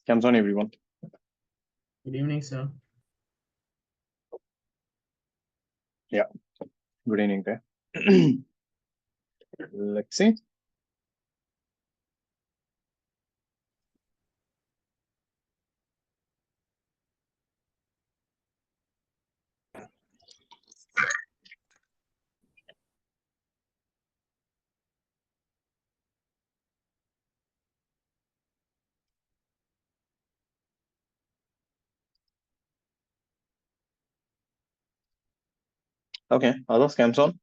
Comes on everyone. Good evening, sir. Yeah, good evening there. Let's see. Okay, others comes on.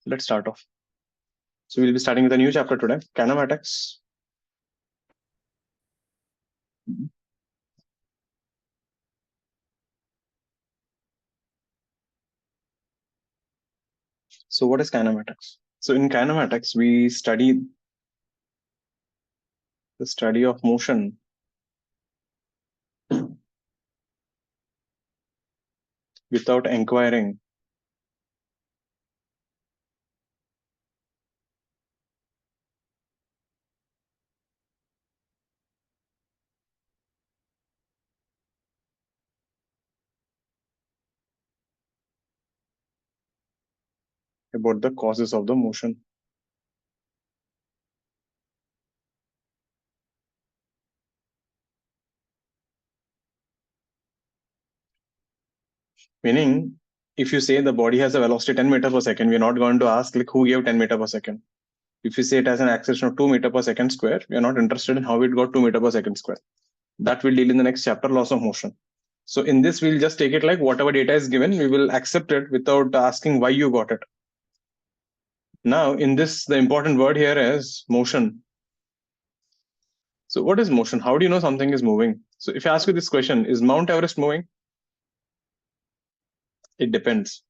Let's start off. So we'll be starting with a new chapter today, kinematics. So what is kinematics? So in kinematics, we study the study of motion without inquiring about the causes of the motion. Meaning, if you say the body has a velocity 10 meter per second, we're not going to ask like who gave 10 meter per second. If you say it has an acceleration of 2 meter per second square, we are not interested in how it got 2 meter per second square. That will deal in the next chapter, laws of motion. So in this, we'll just take it like whatever data is given, we will accept it without asking why you got it. Now, in this, the important word here is motion. So what is motion? How do you know something is moving? So if I ask you this question, is Mount Everest moving? It depends.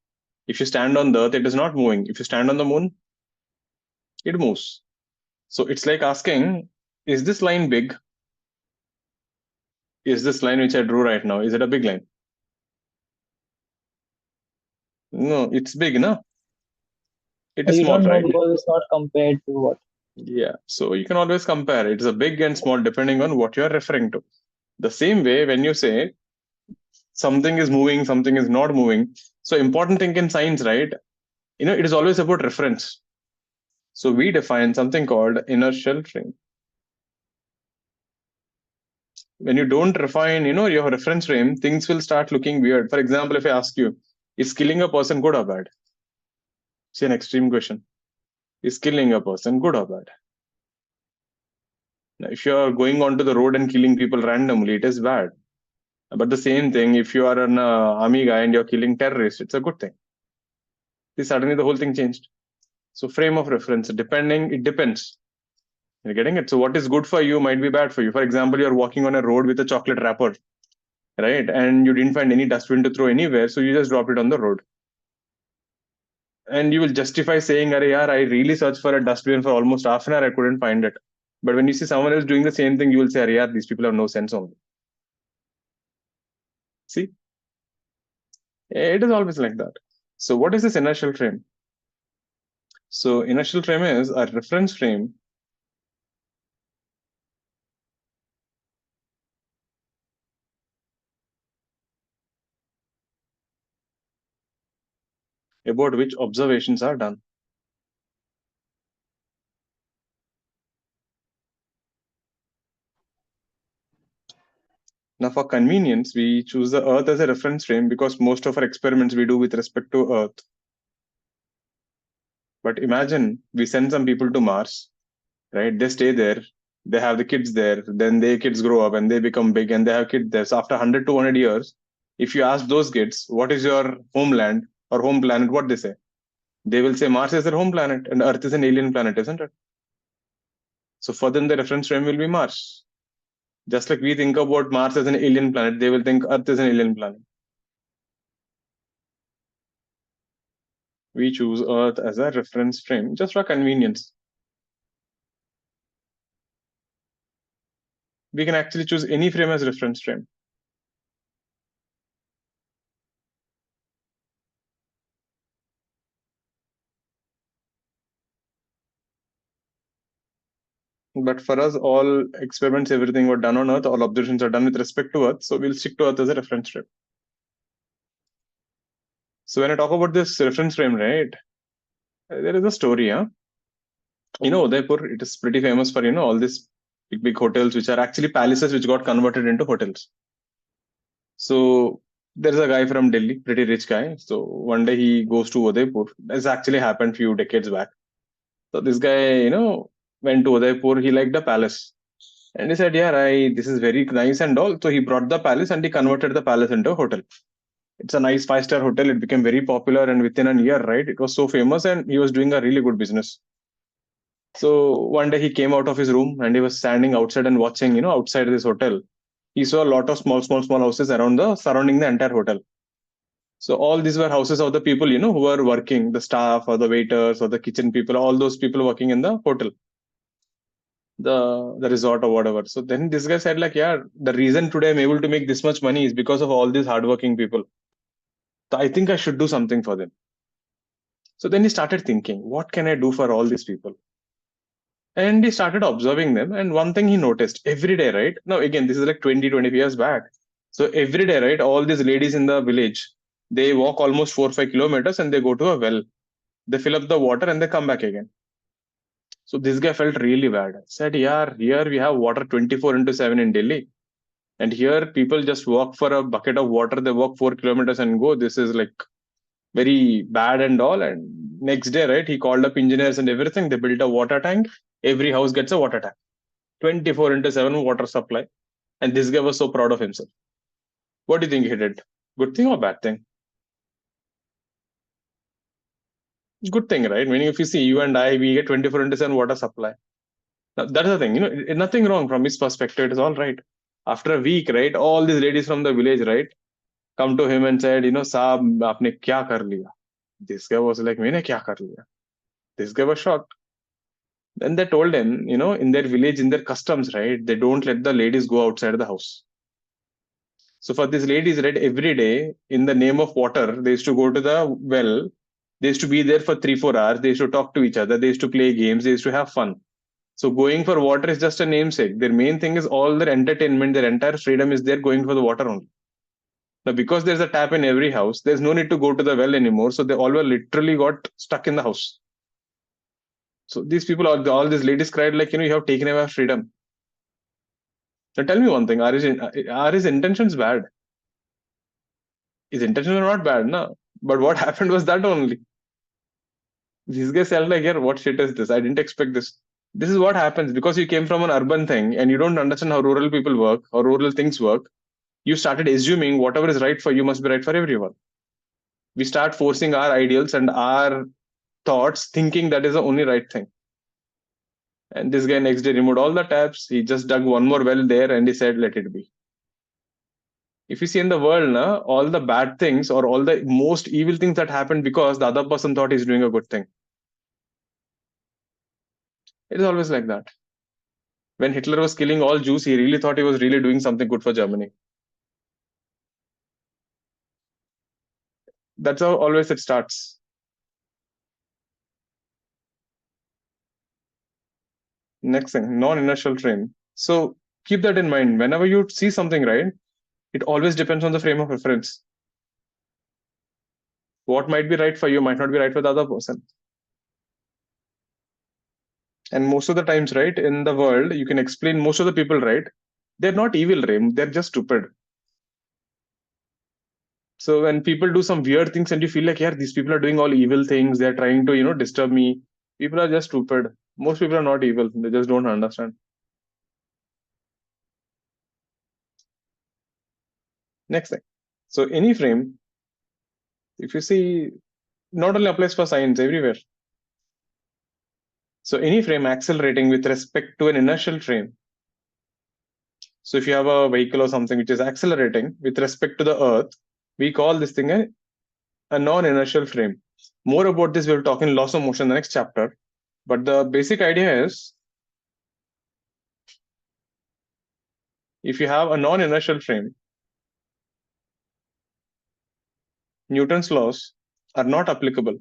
If you stand on the earth, it is not moving. If you stand on the moon, it moves. So it's like asking, is this line big? Is this line which I drew right now, is it a big line? No, it's big, no? It is You small, don't know right? because it's not compared to what. Yeah, so you can always compare. It's a big and small depending on what you're referring to. The same way, when you say something is moving, something is not moving, so important thing in science, right? It is always about reference. So we define something called inertial frame. When you don't refine, your reference frame, things will start looking weird. For example, if I ask you, is killing a person good or bad? It's an extreme question. Is killing a person good or bad? Now, if you are going onto the road and killing people randomly, it is bad. But the same thing, if you are an army guy and you're killing terrorists, it's a good thing. See, suddenly the whole thing changed. So frame of reference, it depends. You're getting it? So what is good for you might be bad for you. For example, you're walking on a road with a chocolate wrapper, right? And you didn't find any dustbin to throw anywhere, so you just dropped it on the road. And you will justify saying, Arey yaar, I really searched for a dustbin for almost half an hour, I couldn't find it. But when you see someone else doing the same thing, you will say, Arey yaar, these people have no sense only. See? It is always like that. So what is this inertial frame? So inertial frame is a reference frame about which observations are done. Now, for convenience, we choose the Earth as a reference frame because most of our experiments we do with respect to Earth. But imagine we send some people to Mars, right? They stay there, they have the kids there, then their kids grow up and they become big and they have kids there. So after 100, 200 years, if you ask those kids, what is your homeland or home planet, what they say? They will say Mars is their home planet and Earth is an alien planet, isn't it? So for them, the reference frame will be Mars. Just like we think about Mars as an alien planet, they will think Earth is an alien planet. We choose Earth as a reference frame just for convenience. We can actually choose any frame as reference frame. but for us, all experiments, everything were done on Earth, all observations are done with respect to Earth, so we'll stick to Earth as a reference frame. So when I talk about this reference frame, right, there is a story, huh? Udaipur, it is pretty famous for, all these big hotels, which are actually palaces which got converted into hotels. So there's a guy from Delhi, pretty rich guy. So one day he goes to Udaipur. This actually happened few decades back. So this guy, went to Udaipur. He liked the palace. And he said, yeah, this is very nice and all. So he brought the palace and he converted the palace into a hotel. It's a nice 5-star hotel. It became very popular. And within a year, right, it was so famous and he was doing a really good business. So one day he came out of his room and he was standing outside and watching, outside this hotel. He saw a lot of small houses surrounding the entire hotel. So all these were houses of the people, who were working, the staff or the waiters or the kitchen people, all those people working in the hotel, the resort or whatever. So then this guy said, like, yeah, the reason today I'm able to make this much money is because of all these hardworking people. So I think I should do something for them. So then he started thinking, what can I do for all these people? And he started observing them. And one thing he noticed every day, right? Now, again, this is like 20 years back. So every day, right, all these ladies in the village, they walk almost 4 or 5 kilometers and they go to a well. They fill up the water and they come back again. So this guy felt really bad. Said, yeah, here we have water 24/7 in Delhi. And here people just walk for a bucket of water. They walk 4 kilometers and go. This is like very bad and all. And next day, right, he called up engineers and everything. They built a water tank. Every house gets a water tank. 24/7 water supply. And this guy was so proud of himself. What do you think he did? Good thing or bad thing? Good thing, right? Meaning, if you see you and I, we get 24/7 water supply. Now, that's the thing, nothing wrong from his perspective. It's all right. After a week, right, all these ladies from the village, right, come to him and said, Saab, aapne kya kar liya? This guy was like, maine kya kar liya? This guy was shocked. Then they told him, in their village, in their customs, right, they don't let the ladies go outside the house. So for these ladies, right, every day, in the name of water, they used to go to the well. They used to be there for 3-4 hours. They used to talk to each other. They used to play games. They used to have fun. So going for water is just a namesake. Their main thing is all their entertainment, their entire freedom is there going for the water only. Now, because there's a tap in every house, there's no need to go to the well anymore. So they all were literally got stuck in the house. So these people, all these ladies cried like, you have taken away our freedom. Now tell me one thing, are his intentions bad? His intentions are not bad, no. But what happened was that only. These guys felt like, yeah, what shit is this? I didn't expect this. This is what happens because you came from an urban thing and you don't understand how rural people work or rural things work. You started assuming whatever is right for you must be right for everyone. We start forcing our ideals and our thoughts, thinking that is the only right thing. And this guy next day removed all the taps. He just dug one more well there and he said, let it be. If you see in the world, all the bad things or all the most evil things that happen because the other person thought he's doing a good thing. It is always like that. When Hitler was killing all Jews, he really thought he was really doing something good for Germany. That's how always it starts. Next thing, non-inertial frame. So keep that in mind. Whenever you see something, right, it always depends on the frame of reference. What might be right for you might not be right for the other person. And most of the times, right, in the world, you can explain most of the people, right, they're not evil, Ray. They're just stupid. So when people do some weird things and you feel like, yeah, these people are doing all evil things, they're trying to, disturb me. People are just stupid. Most people are not evil. They just don't understand. Next thing. So any frame, if you see, not only applies for science, everywhere. So any frame accelerating with respect to an inertial frame. So if you have a vehicle or something which is accelerating with respect to the earth, we call this thing a non-inertial frame. More about this, we'll talk in laws of motion in the next chapter. But the basic idea is, if you have a non-inertial frame, Newton's laws are not applicable.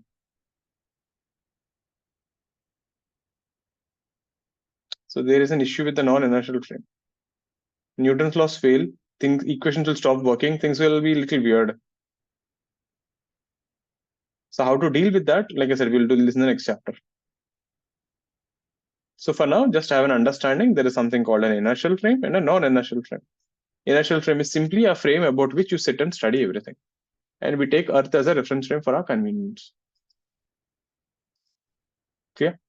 So there is an issue with the non-inertial frame. Newton's laws fail, equations will stop working, things will be a little weird. So how to deal with that? Like I said, we'll do this in the next chapter. So for now, just have an understanding there is something called an inertial frame and a non-inertial frame. Inertial frame is simply a frame about which you sit and study everything. And we take Earth as a reference frame for our convenience. Clear?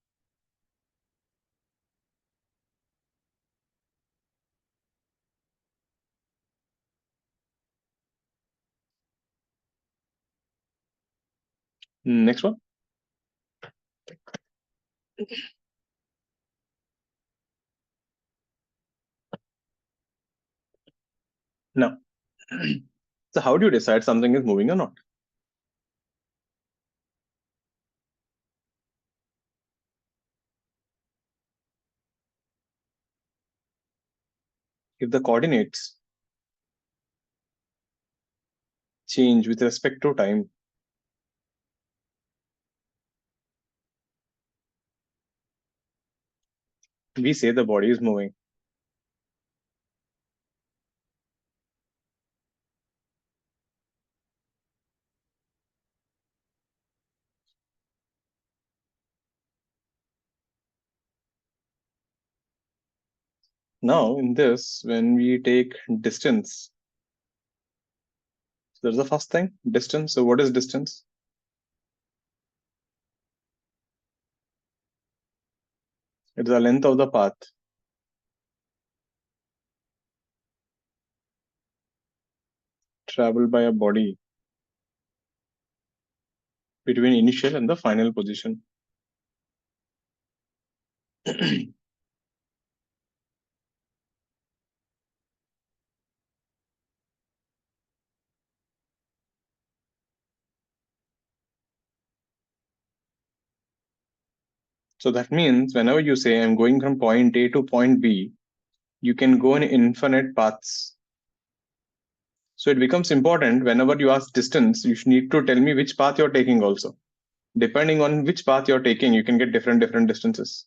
Next one. Now, so how do you decide something is moving or not? If the coordinates change with respect to time, we say the body is moving. Now, in this, when we take distance, so there's the first thing, distance. So what is distance? It's the length of the path traveled by a body between initial and the final position. So that means whenever you say I'm going from point A to point B, you can go in infinite paths. So it becomes important whenever you ask distance, you need to tell me which path you're taking also. Depending on which path you're taking, you can get different distances.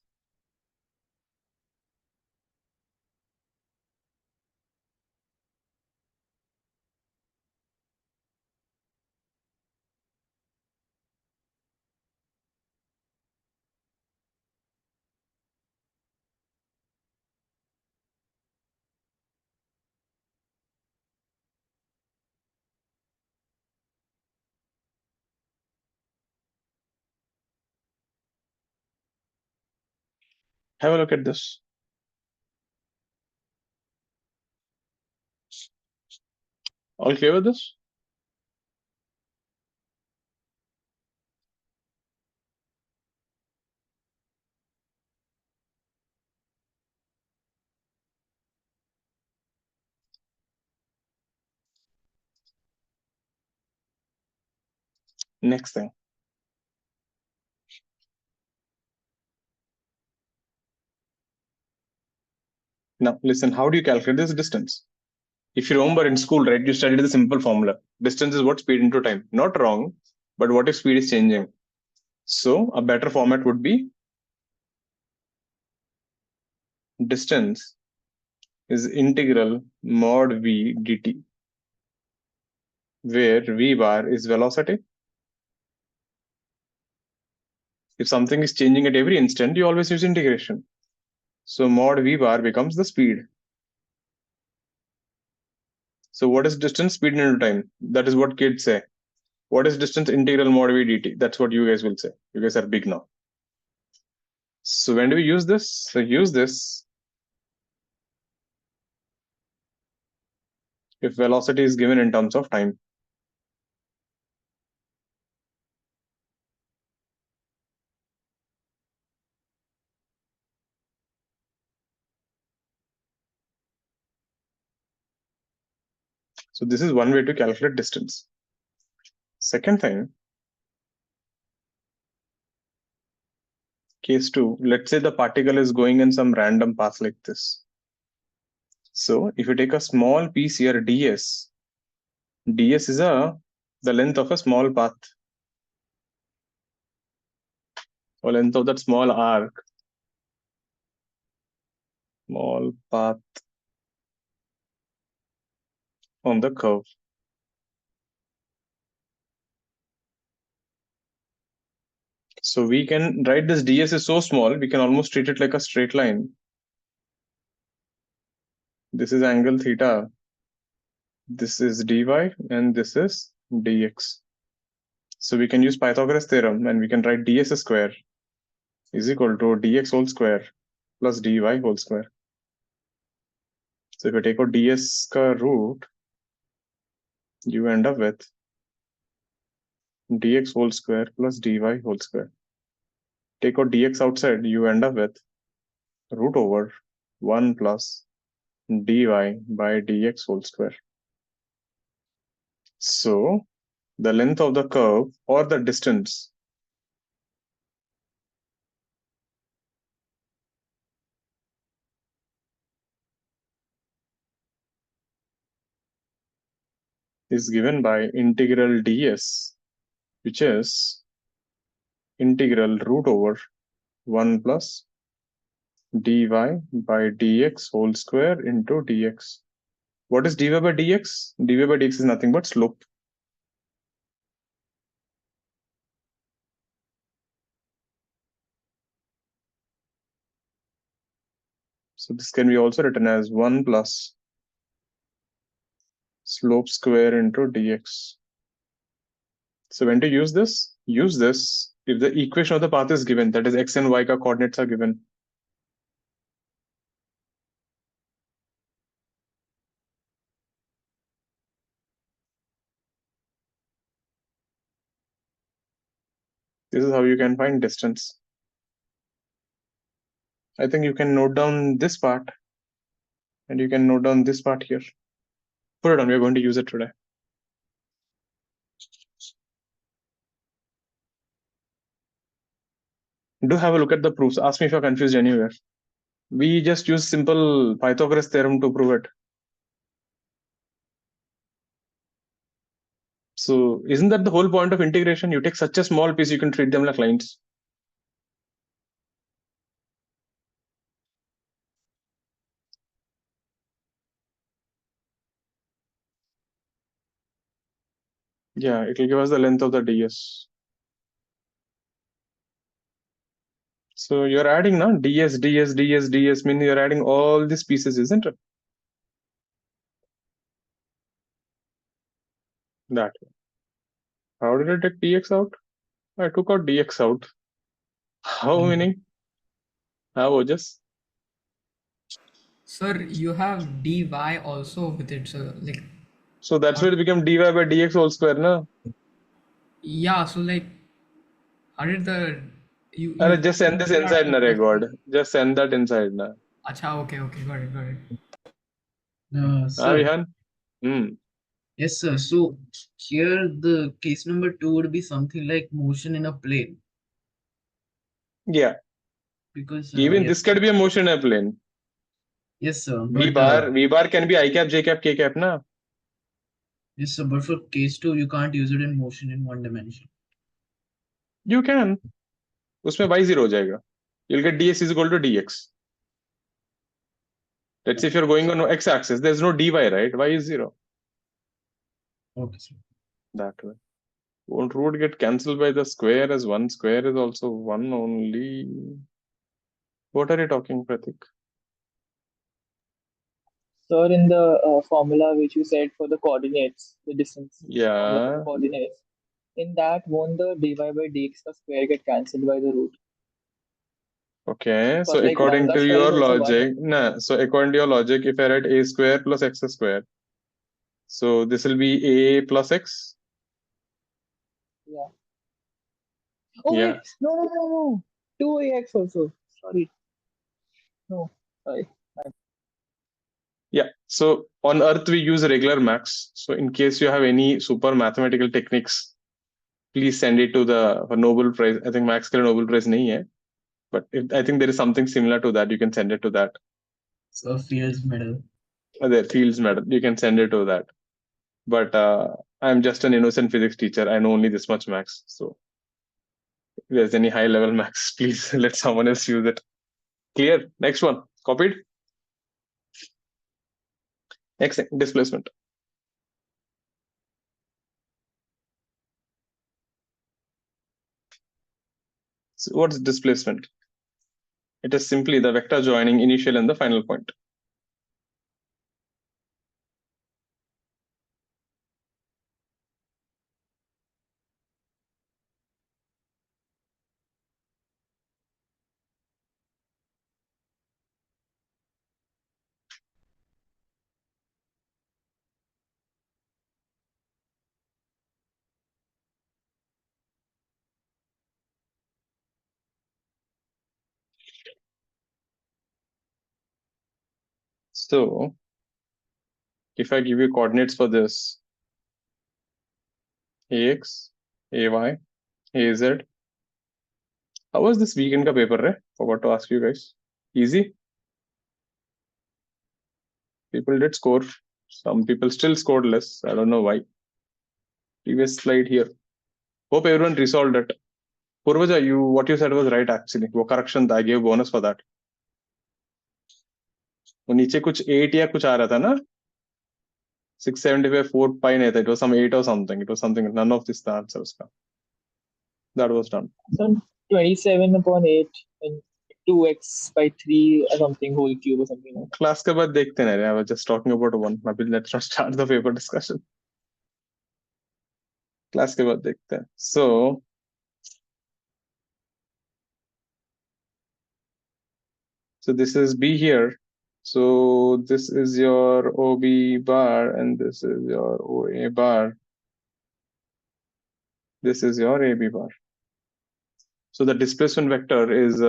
Have a look at this. All clear with this? Next thing. Now, listen, how do you calculate this distance? If you remember in school, right, you studied the simple formula. Distance is what speed into time. Not wrong, but what if speed is changing? So a better format would be distance is integral mod v dt, where v bar is velocity. If something is changing at every instant, you always use integration. So mod v bar becomes the speed. So what is distance? Speed into time. That is what kids say. What is distance? Integral mod v dt. That's what you guys will say. You guys are big now. So when do we use this? So use this if velocity is given in terms of time. So this is one way to calculate distance. Second thing, case 2, let's say the particle is going in some random path like this. So if you take a small piece here, ds is the length of a small path, or length of that small arc. small path on the curve. So we can write this ds is so small, we can almost treat it like a straight line. This is angle theta. This is dy and this is dx. So we can use Pythagoras theorem and we can write ds square is equal to dx whole square plus dy whole square. So if you take out ds ka root, you end up with dx whole square plus dy whole square. Take out dx outside, you end up with root over 1 plus dy by dx whole square. So the length of the curve or the distance is given by integral ds, which is integral root over 1 plus dy by dx whole square into dx. What is dy by dx? dy by dx is nothing but slope. So this can be also written as 1 plus slope square into dx. So when to use this? Use this if the equation of the path is given, that is x and y coordinates are given. This is how you can find distance. I think you can note down this part and you can note down this part here. Put it on, we're going to use it today. Do have a look at the proofs. Ask me if you're confused anywhere. We just use simple Pythagoras theorem to prove it. So isn't that the whole point of integration? You take such a small piece, you can treat them like lines. Yeah, it will give us the length of the ds. So you're adding now ds, ds, ds, ds, meaning you're adding all these pieces, isn't it? That way. How did I take dx out? I took out dx out. How meaning? How just? Sir, you have dy also with it, so like, So that's why it became dy by dx whole square, na? yeah, so like, how did the Just send this inside, na, God. Just send that inside, na. Acha, okay, got it. Ah, Sir, Vihan? yes, sir. So here the case number 2 would be something like motion in a plane Yeah. because Even yes, this could be a motion in a plane. yes, sir. V But bar can be I cap, J cap, K cap, na? yes, sir. But for case 2, you can't use it in motion in one dimension. You can. उसमें y zero हो जाएगा. You'll get ds is equal to dx. Let's say if you're going on x-axis, there's no dy, right? Y is 0. Okay, sir. That way. Won't root get cancelled by the square as 1? Square is also 1 only. What are you talking, Pratik? Sir, in the formula which you said for the coordinates, the distance formula for the Yeah. coordinates, in that won't the dy by dx the square get cancelled by the root? Okay. So Because like 1 according to plus 5 your is also 1. logic, so according to your logic, if I write a square plus x square, so this will be a plus x. Yeah. Oh Yeah. wait, no. 2ax also. Sorry. No, sorry. Yeah. So on Earth we use regular max. So in case you have any super mathematical techniques, please send it to the Nobel Prize. I think Max के लिए Nobel Prize नहीं है, but I think there is something similar to that. You can send it to that. So Fields medal. There, Fields Medal. You can send it to that. But I'm just an innocent physics teacher. I know only this much max. So if there's any high level max, please let someone else use it. Clear? Next one. Copied? Next thing, displacement. So what's displacement? It is simply the vector joining initial and the final point. So if I give you coordinates for this, ax, ay, az. How was this weekend ka paper, right? Forgot to ask you guys. Easy. People did score. Some people still scored less. I don't know why. Previous slide here. Hope everyone resolved it. Purvaja, what you said was right actually. वो correction था, I gave bonus for that. वो नीचे कुछ 8 या कुछ आ रहा था ना? 675 4 pi नहीं था. It was some 8 or something. It was something. None of this the answer उसका. That was done. So 27 upon 8 and 2x by 3 or something whole cube or something like that. Class के बाद देखते हैं. I was just talking about one. Maybe let's not start the paper discussion. Class के बाद देखते हैं. So this is B here. So this is your OB bar and this is your OA bar. This is your AB bar. So the displacement vector is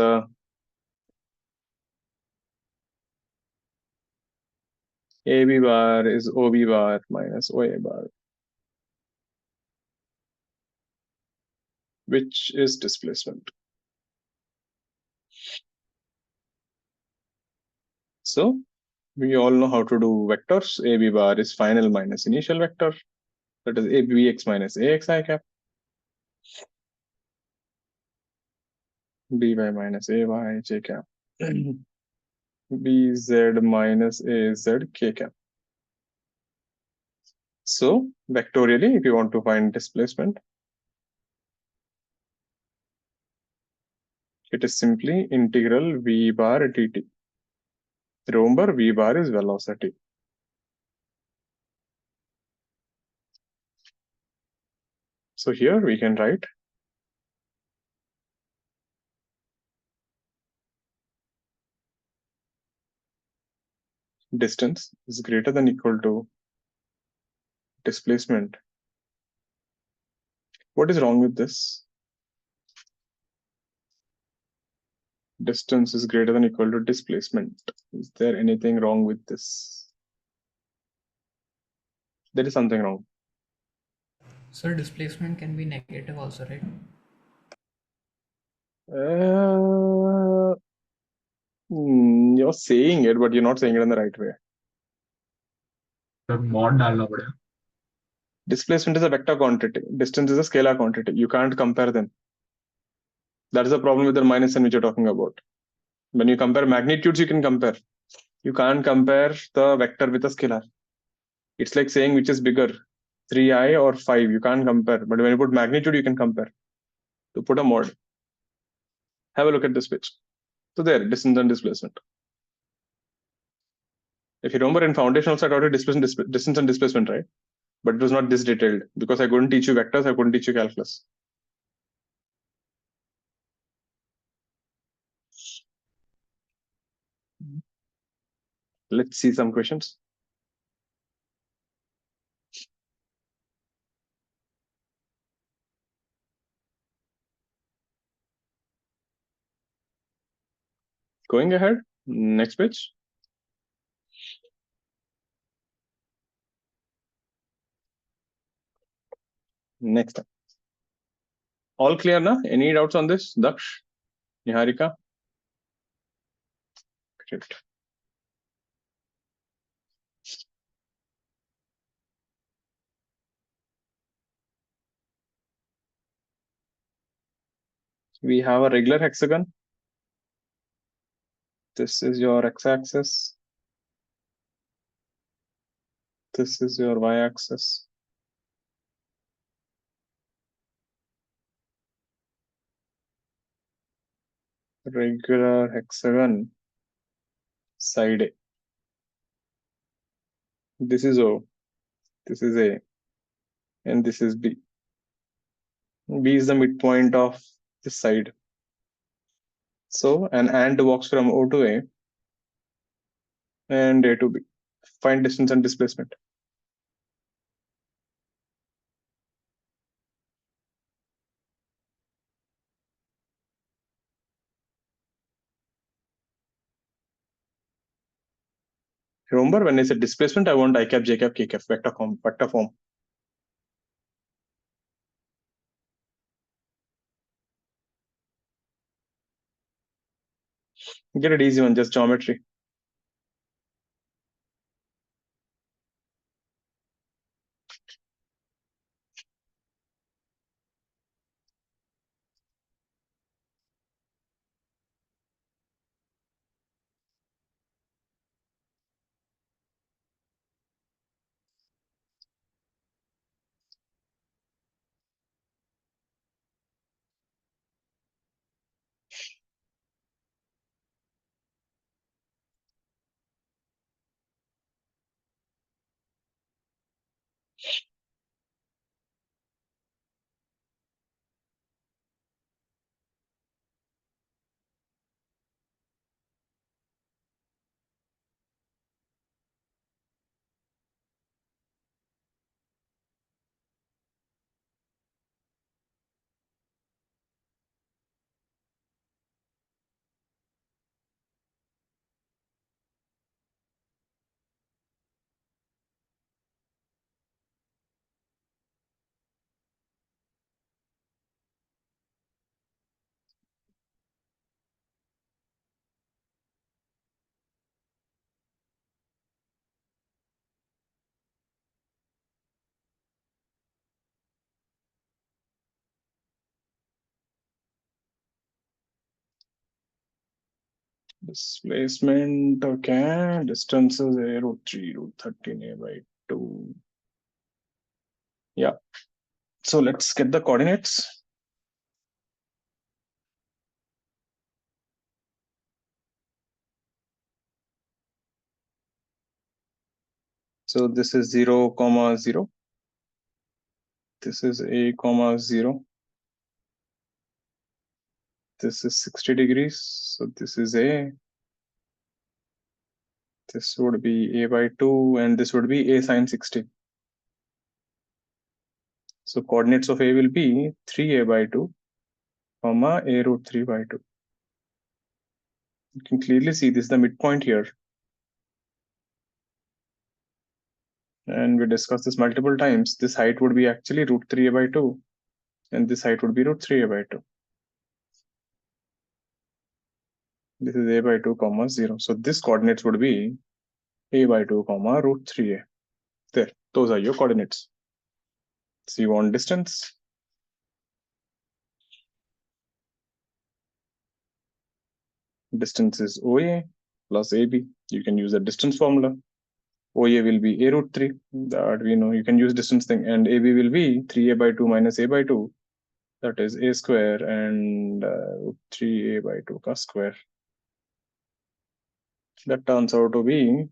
AB bar is OB bar minus OA bar, which is displacement. So we all know how to do vectors. AB bar is final minus initial vector. That is ABX minus AXI cap. BY minus AY J cap. BZ minus AZ K cap. So vectorially, if you want to find displacement, it is simply integral V bar dt. Remember, V bar is velocity. So here we can write distance is greater than equal to displacement. What is wrong with this? Distance is greater than equal to displacement. Is there anything wrong with this? There is something wrong. So displacement can be negative also, right? You're saying it, but you're not saying it in the right way. mod डालना पड़ेगा. Displacement is a vector quantity. Distance is a scalar quantity. You can't compare them. That is the problem with the minus sign which you're talking about. When you compare magnitudes, you can compare. You can't compare the vector with a scalar. It's like saying which is bigger, 3i or 5. You can't compare. But when you put magnitude, you can compare. To put a mod. Have a look at this page. So there, distance and displacement. If you remember in foundation also I taught you distance and displacement, right? But it was not this detailed because I couldn't teach you vectors, I couldn't teach you calculus. Let's see some questions. Going ahead, next page. Next. All clear now? Any doubts on this? Daksh? Niharika? Great. We have a regular hexagon. This is your x-axis. This is your y-axis. Regular hexagon, side A. This is O, this is A, and this is B. B is the midpoint of this side. So an ant walks from O to A and A to B. Find distance and displacement. Remember when I said displacement, I want I cap, j cap, k cap, vector form. Get it easy one, just geometry. Displacement, okay. Distances A root 3, root 13 A by 2. Yeah. So let's get the coordinates. So this is 0, 0. This is A, 0. This is 60 degrees. So this is A. This would be A by 2, and this would be A sine 60. So coordinates of A will be 3A by 2, comma A root 3 by 2. You can clearly see this is the midpoint here. And we discussed this multiple times. This height would be actually root 3A by 2, and this height would be root 3A by 2. This is A by 2, 0. So this coordinates would be A by 2, root 3A. There, those are your coordinates. So you want distance. Distance is OA plus AB. You can use the distance formula. OA will be A root 3. That we know. You can use distance thing. And AB will be 3A by 2 minus A by 2. That is A square and 3A by 2 ka square. That turns out to be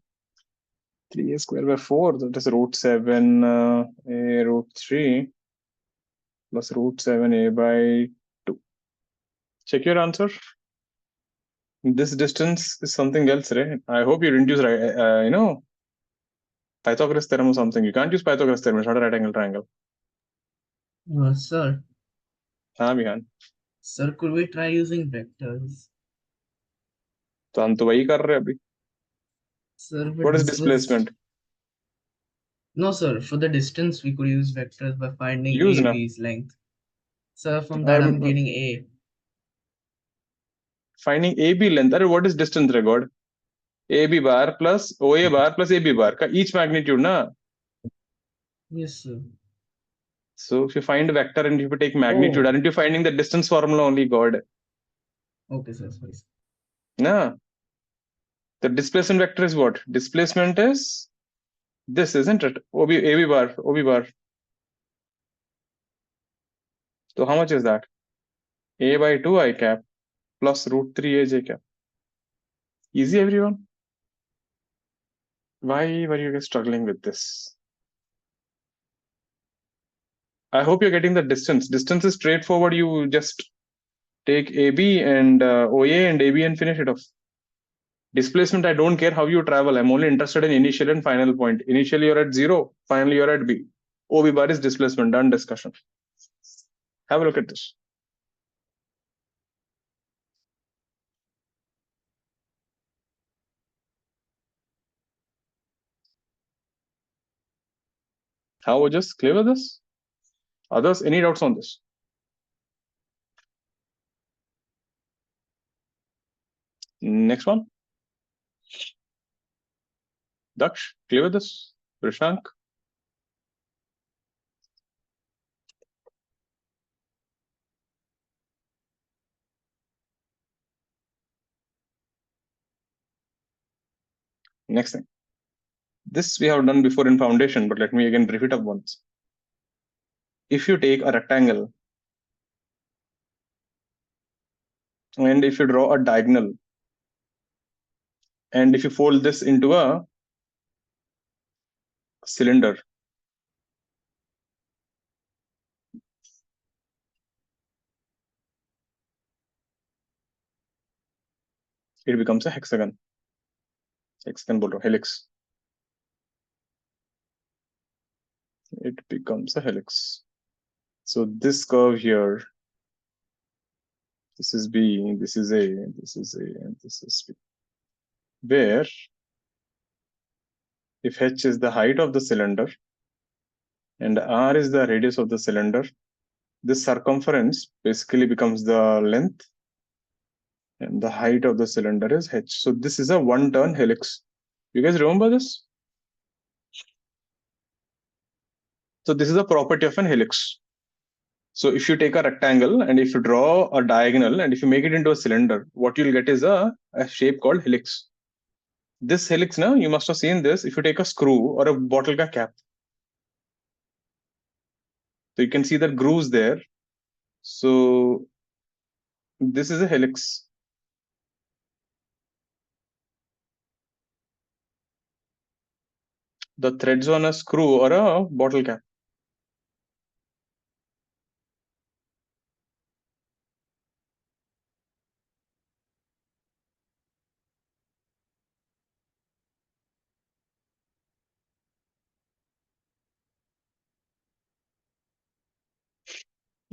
3A square by 4. That is root 7 A root 3 plus root 7A by 2. Check your answer. This distance is something else, right? I hope you didn't use, Pythagoras theorem or something. You can't use Pythagoras theorem. It's not a right angle triangle. Sir, हाँ Vihaan sir, could we try using vectors? तो हम तो वही कर रहे हैं अभी. Sir, but What is this was... displacement? No, sir. For the distance, we could use vectors by finding Use na. AB's length. Sir, from that I'm getting A. Finding AB length. अरे what is distance record? AB bar plus OA bar plus AB bar का each magnitude ना. Yes, sir. So if you find a vector and if you take magnitude, aren't you finding the distance formula only, God? Okay, sir. Sorry. No. The displacement vector is what? Displacement is This isn't it? AB bar, OB bar. So how much is that? A by 2 I cap plus root 3 AJ cap. Easy, everyone? Why were you guys struggling with this? I hope you're getting the distance. Distance is straightforward. You just take AB and OA and AB and finish it off. Displacement, I don't care how you travel. I'm only interested in initial and final point. Initially, you're at 0. Finally, you're at B. OB bar is displacement. Done discussion. Have a look at this. How would just clear this? Others, any doubts on this? Next one. Daksh, clear with this? Rishank? Next thing. This we have done before in foundation, but let me again brief it up once. If you take a rectangle and if you draw a diagonal and if you fold this into a cylinder, it becomes a hexagon. Hexagon bolo, helix. It becomes a helix. So this curve here, this is B, this is A, this is A, and this is B. Where if h is the height of the cylinder and r is the radius of the cylinder, this circumference basically becomes the length and the height of the cylinder is h. So this is a one-turn helix. You guys remember this? So this is a property of an helix. So if you take a rectangle and if you draw a diagonal and if you make it into a cylinder, what you'll get is a shape called helix. This helix now, you must have seen this if you take a screw or a bottle cap. So you can see the grooves there. So this is a helix. The threads on a screw or a bottle cap.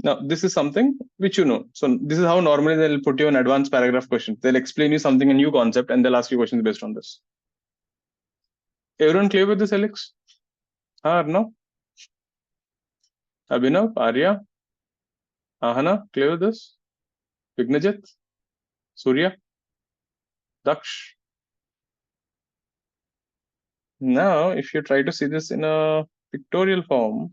Now, this is something which you know. So this is how normally they'll put you an advanced paragraph question. They'll explain you something, a new concept, and they'll ask you questions based on this. Everyone clear with this, Alex? No? Abhinav, Arya, Ahana, clear with this? Vignajit, Surya, Daksh. Now, if you try to see this in a pictorial form,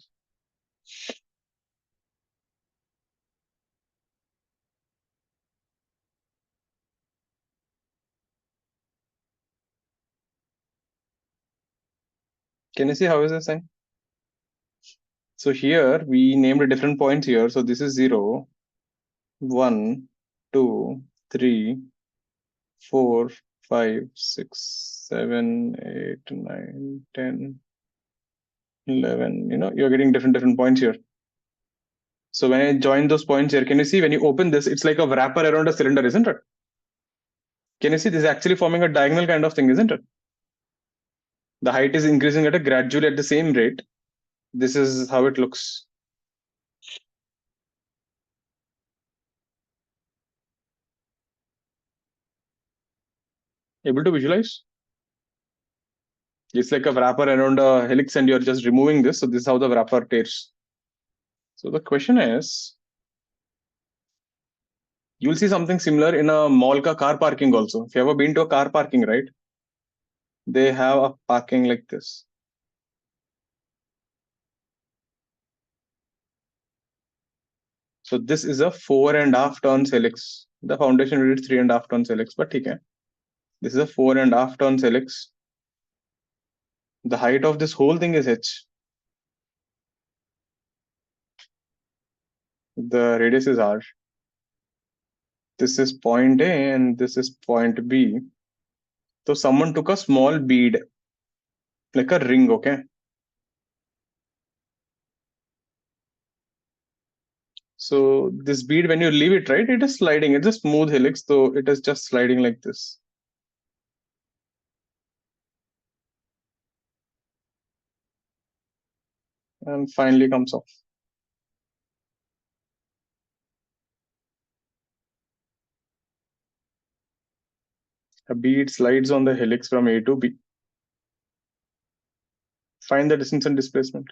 can you see how is this thing? So here we named different points here. So this is 0, 1, 2, 3, 4, 5, 6, 7, 8, 9, 10, 11. You know, you're getting different points here. So when I join those points here, can you see when you open this, it's like a wrapper around a cylinder, isn't it? Can you see this is actually forming a diagonal kind of thing, isn't it? The height is increasing at a gradually at the same rate. This is how it looks. Able to visualize? It's like a wrapper around a helix and you're just removing this. So this is how the wrapper tears. So the question is, you'll see something similar in a mall car parking also. If you ever been to a car parking, right? They have a parking like this. So this is a 4.5 turns helix. The foundation we did 3.5 turns helix, but okay. This is a 4.5 turns helix. The height of this whole thing is h. The radius is r. This is point A and this is point B. So someone took a small bead, like a ring, okay? So this bead, when you leave it, right, it is sliding. It's a smooth helix, so it is just sliding like this. And finally comes off. A bead slides on the helix from A to B. Find the distance and displacement.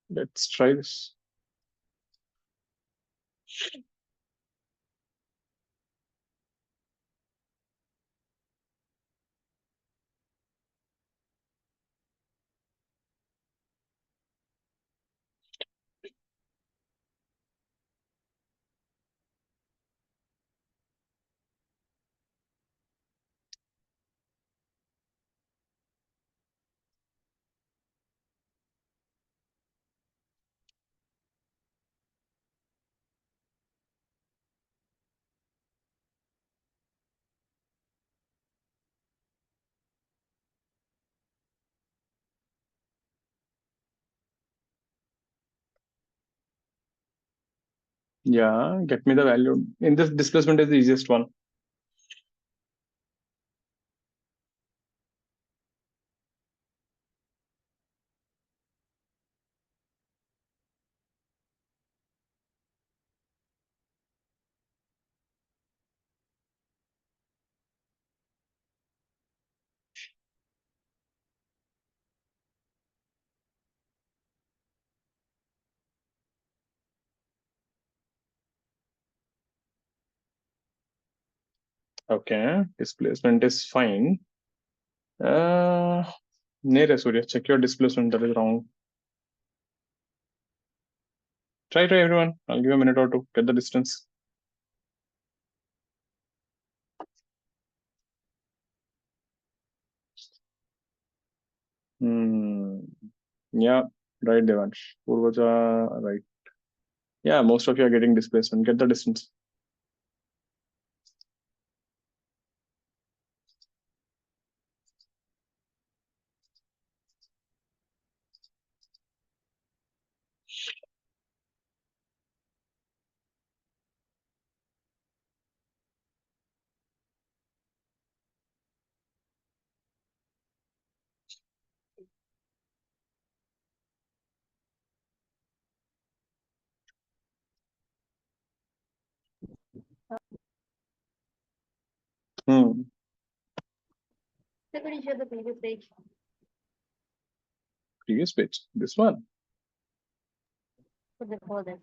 Let's try this. Yeah, get me the value. In this, displacement is the easiest one. Okay, displacement is fine. Nere Surya, check your displacement. That is wrong. Try everyone. I'll give you a minute or two. Get the distance. Yeah, right, Devansh. Purvaja, right. Yeah, most of you are getting displacement. Get the distance. Hmm. So could you show the previous page? Previous page. This one. So before this.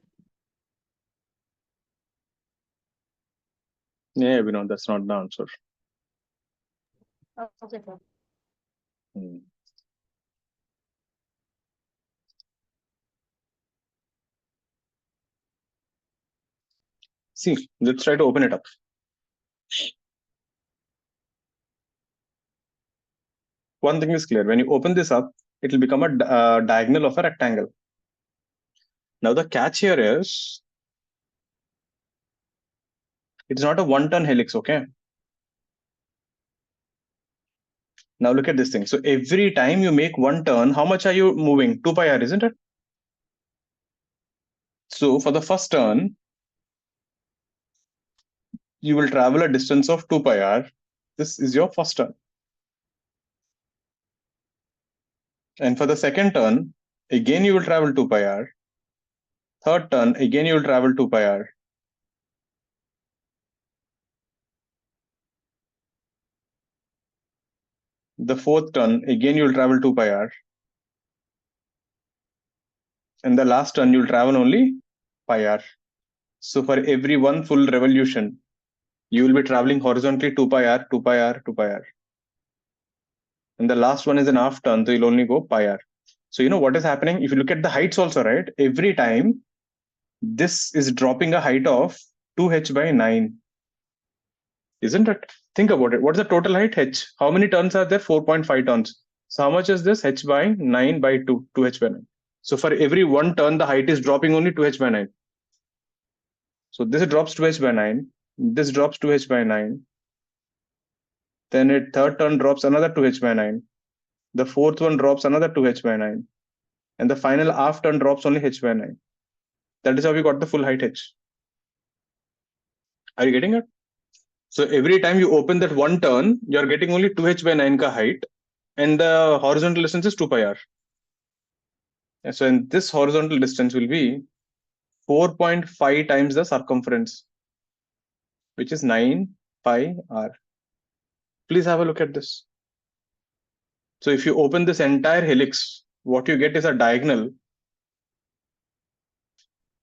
Yeah, we know that's not the answer. Oh, okay, sir. Hmm. See, let's try to open it up. One thing is clear. When you open this up, it will become a diagonal of a rectangle. Now the catch here is, it's not a one-turn helix, okay? Now look at this thing. So every time you make one turn, how much are you moving? 2 pi r, isn't it? So for the first turn, you will travel a distance of 2 pi r. This is your first turn. And for the second turn, again you will travel 2 pi r. Third turn, again you will travel 2 pi r. The fourth turn, again you will travel 2 pi r. And the last turn, you will travel only pi r. So for every one full revolution, you will be traveling horizontally 2 pi r, 2 pi r, 2 pi r. And the last one is an half turn, so you'll only go pi r. So you know what is happening? If you look at the heights also, right? Every time this is dropping a height of 2h by 9. Isn't it? Think about it. What's the total height? H. How many turns are there? 4.5 turns. So how much is this? H by 9 by 2, 2h by 9. So for every one turn, the height is dropping only 2h by 9. So this drops 2h by 9. This drops 2h by 9. Then a third turn drops another 2h by 9. The fourth one drops another 2h by 9. And the final half turn drops only h by 9. That is how we got the full height h. Are you getting it? So every time you open that one turn, you're getting only 2h by 9 ka height. And the horizontal distance is 2 pi r. And so in this horizontal distance will be 4.5 times the circumference, which is 9 pi r. Please have a look at this. So if you open this entire helix, what you get is a diagonal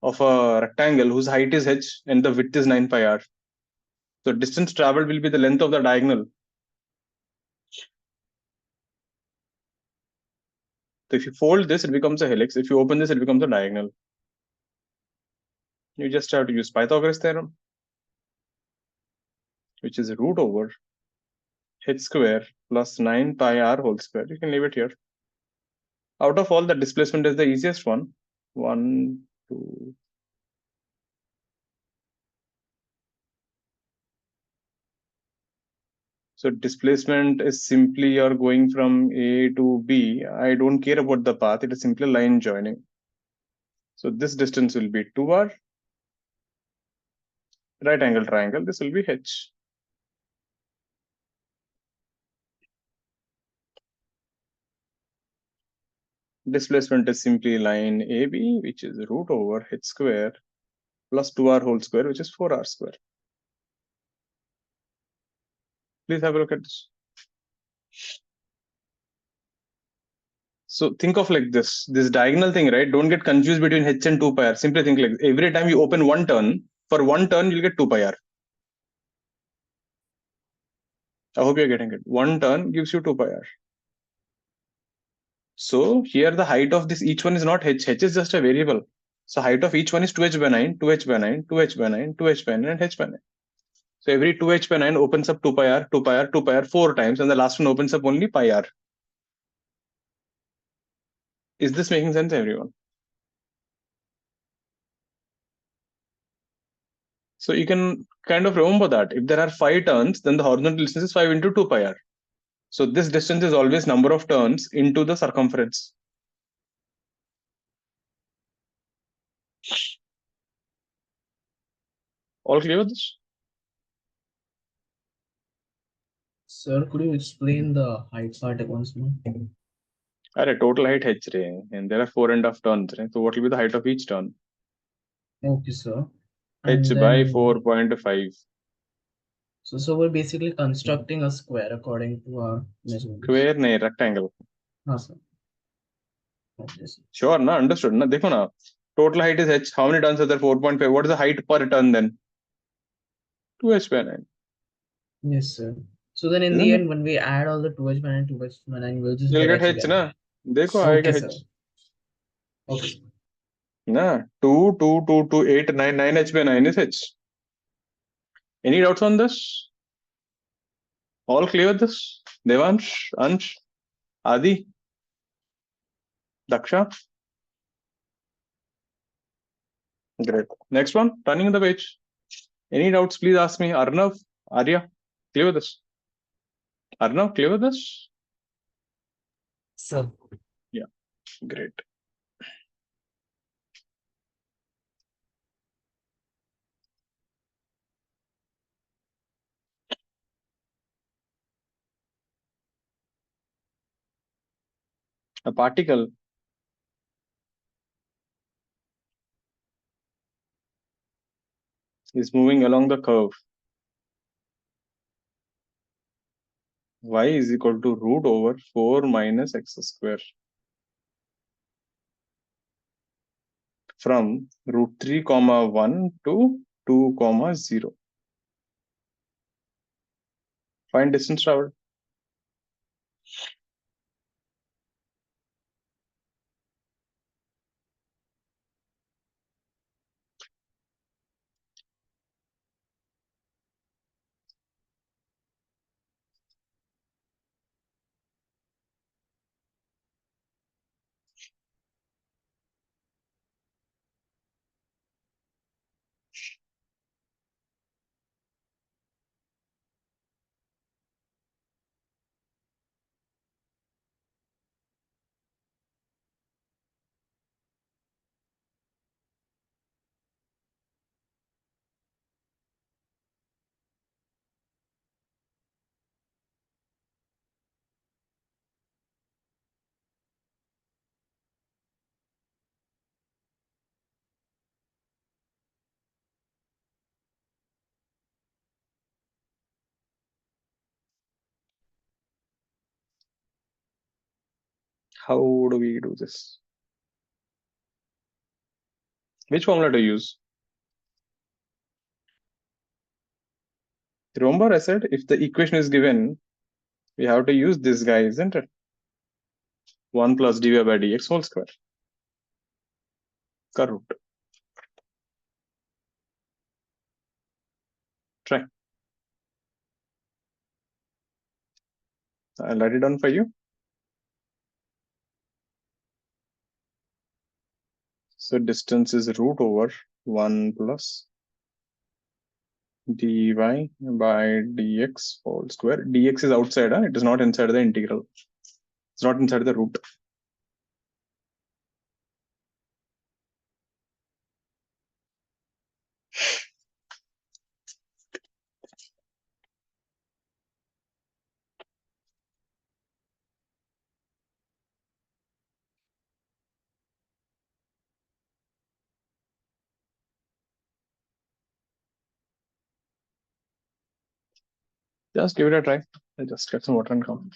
of a rectangle whose height is h and the width is 9 pi r. So distance traveled will be the length of the diagonal. So if you fold this, it becomes a helix. If you open this, it becomes a diagonal. You just have to use Pythagoras theorem, which is root over h square plus 9 pi r whole square. You can leave it here. Out of all, the displacement is the easiest one. 1, 2. So displacement is simply you're going from A to B. I don't care about the path. It is simply line joining. So this distance will be 2r. Right angle triangle. This will be h. Displacement is simply line AB, which is root over h square plus 2r whole square, which is 4r square. Please have a look at this. So think of like this diagonal thing, right? Don't get confused between h and 2 pi r. Simply think like every time you open one turn, for one turn, you'll get 2 pi r. I hope you're getting it. One turn gives you 2 pi r. So here the height of this each one is not h. H is just a variable. So height of each one is 2h by 9, 2h by 9, 2h by 9, 2h by 9, and h by 9. So every 2h by 9 opens up 2 pi r, 2 pi r, 2 pi r 4 times, and the last one opens up only pi r. Is this making sense, everyone? So you can kind of remember that if there are 5 turns, then the horizontal distance is 5 into 2 pi r. So this distance is always number of turns into the circumference. All clear with this? Sir, could you explain the height part once more? Alright, total height h ray, and there are 4.5 turns, right? So what will be the height of each turn? Okay, sir. H And by then, 4.5. so we're basically constructing a square according to our measurements. Square nahi, rectangle. Sir. Okay, sir. Sure, na, understood. Na, dekho na. Total height is h. How many turns are there? 4.5. What is the height per turn then? 2h by 9. Yes, sir. So then in Isn't the it? end, when we add all the 2h by 9, 2h by 9, we'll just You'll get get h h again. na. Dekho Okay, aayega sir. h. Okay. Na, 2, 2, 2, 2, 8, 9, 9 h by 9 is h. Any doubts on this? All clear with this? Devansh, Ansh, Adi, Daksha? Great. Next one, turning the page. Any doubts, please ask me. Arnav, Arya, clear with this? Arnav, clear with this? Sir. Yeah, great. A particle is moving along the curve y is equal to root over 4 minus x square from root 3 comma 1 to 2 comma 0. Find distance traveled. How do we do this? Which formula to use? Remember I said if the equation is given, we have to use this guy, isn't it? 1 plus dy by dx whole square. Ka root. Try. I'll write it down for you. So distance is root over 1 plus dy by dx whole square. Dx is outside, it is not inside the integral. It's not inside the root. Just give it a try. I'll just get some water and come.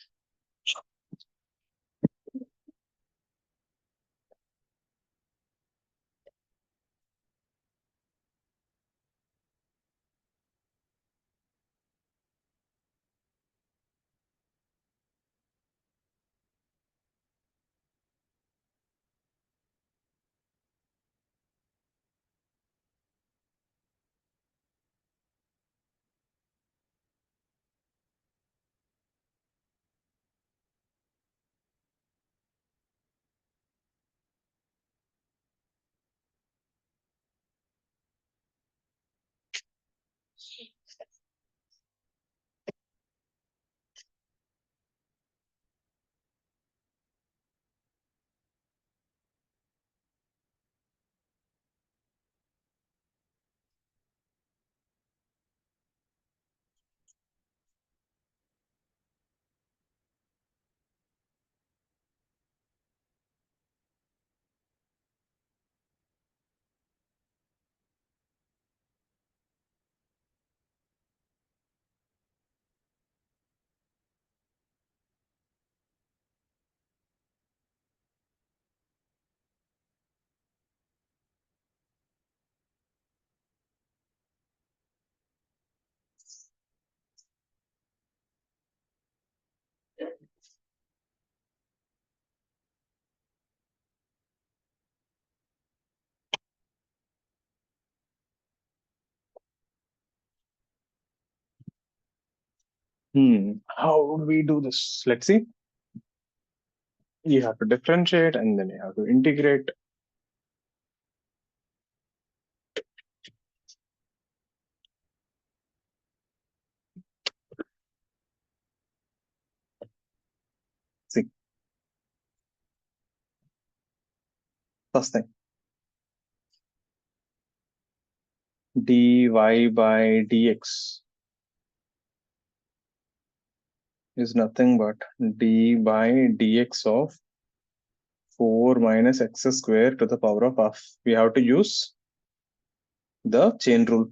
How would we do this? Let's see. You have to differentiate and then you have to integrate. See, first thing, dy by dx is nothing but d by dx of 4 minus x square to the power of half. We have to use the chain rule.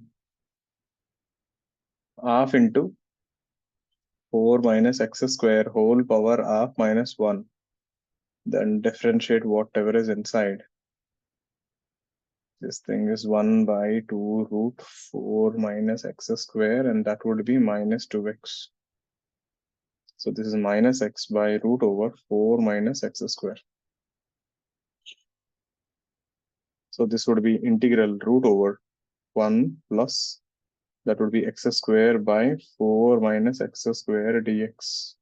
Half into 4 minus x square whole power half minus 1. Then differentiate whatever is inside. This thing is 1 by 2 root 4 minus x square, and that would be minus 2x. So this is minus x by root over 4 minus x square. So this would be integral root over 1 plus, that would be x square by 4 minus x square dx.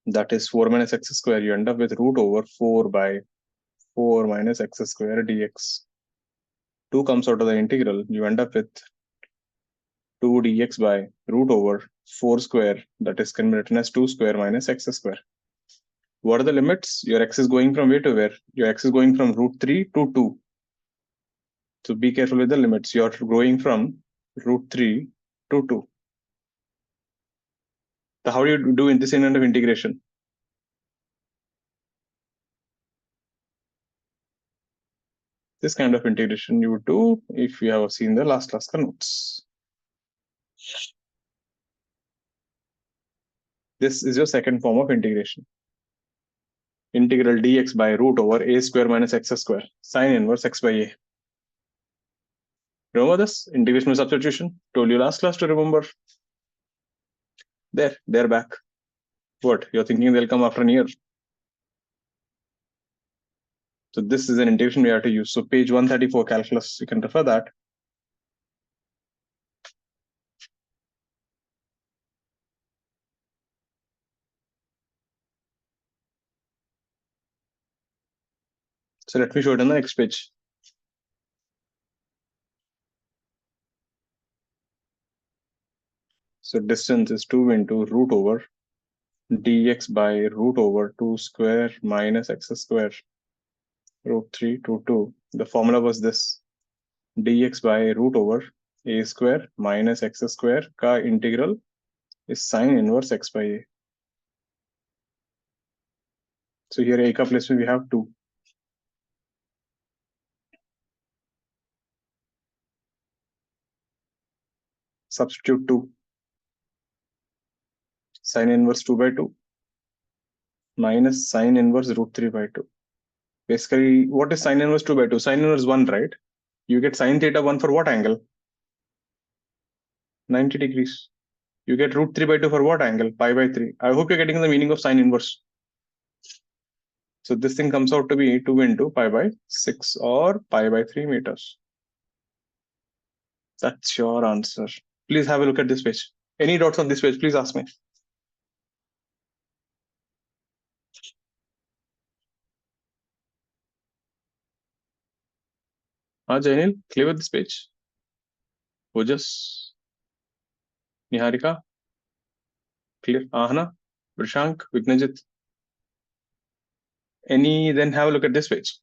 That is 4 minus x square. You end up with root over 4 by 4 minus x square dx. 2 comes out of the integral. You end up with 2 dx by root over 4 square. That is can be written as 2 square minus x square. What are the limits? Your x is going from where to where? Your x is going from root 3 to 2. So be careful with the limits. You are going from root 3 to 2. So how do you do in this kind of integration? This kind of integration you would do if you have seen the last class notes. This is your second form of integration. Integral dx by root over a square minus x square, sine inverse x by a. Remember this? Integration with substitution. Told you last class to remember. There, they're back. What? You're thinking they'll come after a year. So this is an integration we have to use. So page 134 calculus, you can refer that. So let me show it on the next page. So distance is 2 into root over dx by root over 2 square minus x square root 3 to 2. The formula was this: dx by root over a square minus x square ka integral is sine inverse x by a. So here a ka place we have 2. Substitute 2. Sine inverse 2 by 2 minus sine inverse root 3 by 2. Basically, what is sine inverse 2 by 2? Sine inverse 1, right? You get sine theta 1 for what angle? 90 degrees. You get root 3 by 2 for what angle? Pi by 3. I hope you're getting the meaning of sine inverse. So this thing comes out to be 2 into pi by 6 or pi by 3 meters. That's your answer. Please have a look at this page. Any doubts on this page, please ask me. Jainil, clear with this page? Ojas, Niharika, clear? Ahana, Vrishank, Vignajit. Any, then have a look at this page.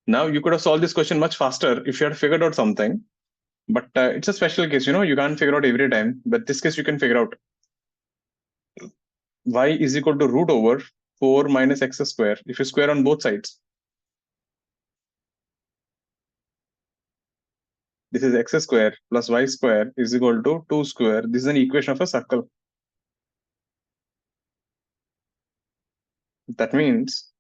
Now you could have solved this question much faster if you had figured out something, but it's a special case, you can't figure out every time, but this case you can figure out. Y is equal to root over 4 minus x square if you square on both sides. This is x square plus y square is equal to 2 square. This is an equation of a circle. That means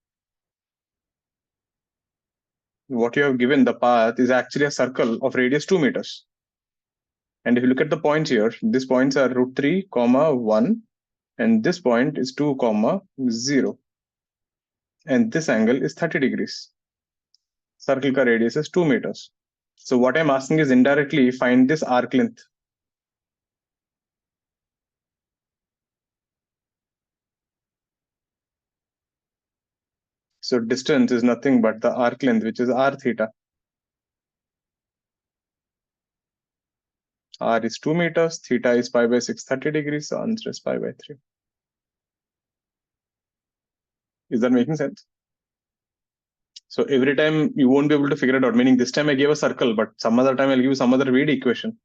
what you have given, the path, is actually a circle of radius 2 meters. And if you look at the points here, these points are root 3, 1, and this point is 2, 0. And this angle is 30 degrees. Circle ka radius is 2 meters. So what I'm asking is indirectly find this arc length. So distance is nothing but the arc length, which is r theta. R is 2 meters, theta is pi by 6, 30 degrees, so answer is pi by 3. Is that making sense? So every time you won't be able to figure it out, meaning this time I gave a circle, but some other time I'll give you some other weird equation.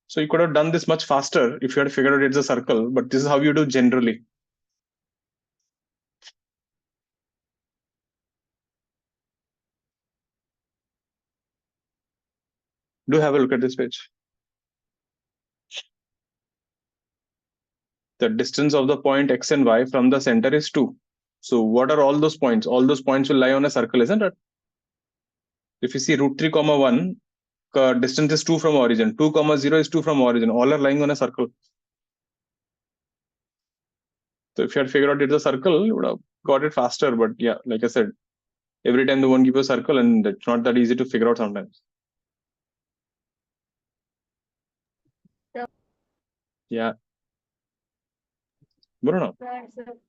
So you could have done this much faster if you had figured out it's a circle, but this is how you do generally. Do have a look at this page. The distance of the point x and y from the center is 2. So what are all those points? All those points will lie on a circle, isn't it? If you see root 3, 1, distance is 2 from origin. 2, 0 is 2 from origin. All are lying on a circle. So if you had figured out it's a circle, you would have got it faster. But yeah, like I said, every time they won't give you a circle, and it's not that easy to figure out sometimes. Yeah. Bruno. So,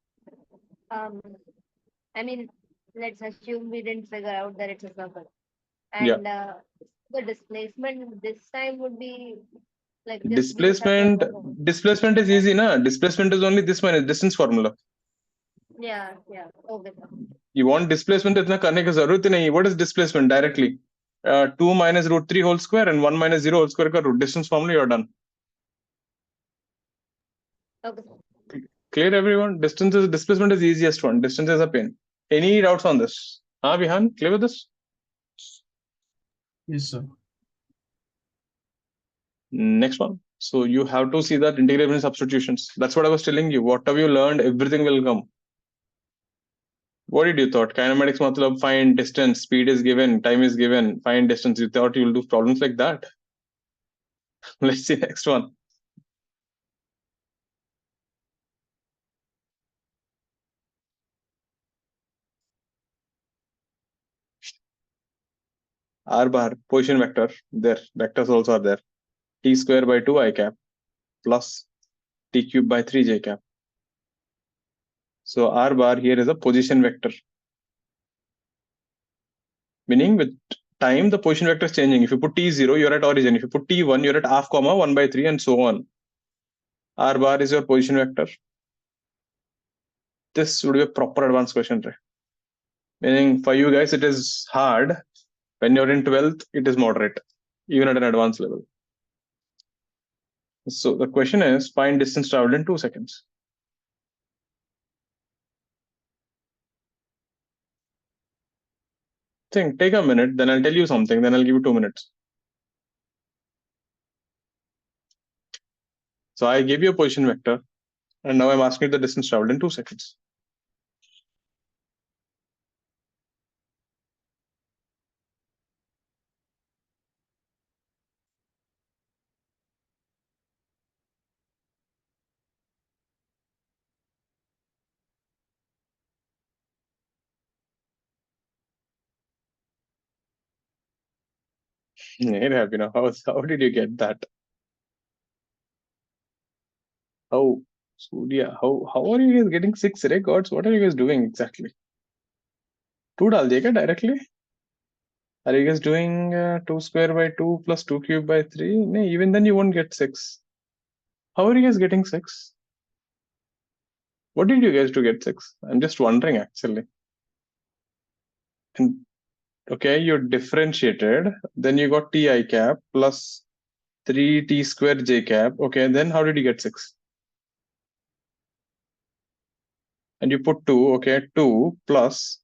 I mean, let's assume we didn't figure out that it's a circle. And the displacement this time would be like just we just have to Displacement is easy, na? Displacement is only this minus distance formula. Yeah. Okay. You want displacement, इतना करने की जरूरत ही नहीं. What is displacement directly? 2 minus root 3 whole square and 1 minus 0 whole square का root distance formula, you're done. Okay. Clear, everyone? Displacement is the easiest one. Distance is a pain. Any doubts on this? Vihan, clear with this? Yes, sir. Next one. So you have to see that integration substitutions. That's what I was telling you. Whatever you learned, everything will come. What did you thought? Kinematics matlab find distance, speed is given, time is given, find distance. You thought you'll do problems like that? Let's see next one. R bar, position vector, there. Vectors also are there. T square by 2 I cap plus T cube by 3 J cap. So R bar here is a position vector. Meaning with time, the position vector is changing. If you put T0, you're at origin. If you put T1, you're at half comma, 1 by 3 and so on. R bar is your position vector. This would be a proper advanced question, right? Meaning for you guys, it is hard. When you're in 12th, it is moderate, even at an advanced level. So the question is, find distance traveled in 2 seconds. Take a minute, then I'll tell you something, then I'll give you 2 minutes. So I gave you a position vector, and now I'm asking you the distance traveled in 2 seconds. How did you get that? How? Surya, how are you guys getting 6 records? What are you guys doing exactly? 2 डाल दिए क्या directly? Are you guys doing 2 square by 2 plus 2 cube by 3? No, even then you won't get 6. How are you guys getting 6? What did you guys do get 6? I'm just wondering actually. And okay, you differentiated, then you got ti cap plus 3t square j cap. Okay, then how did you get 6? And you put 2, okay, 2 plus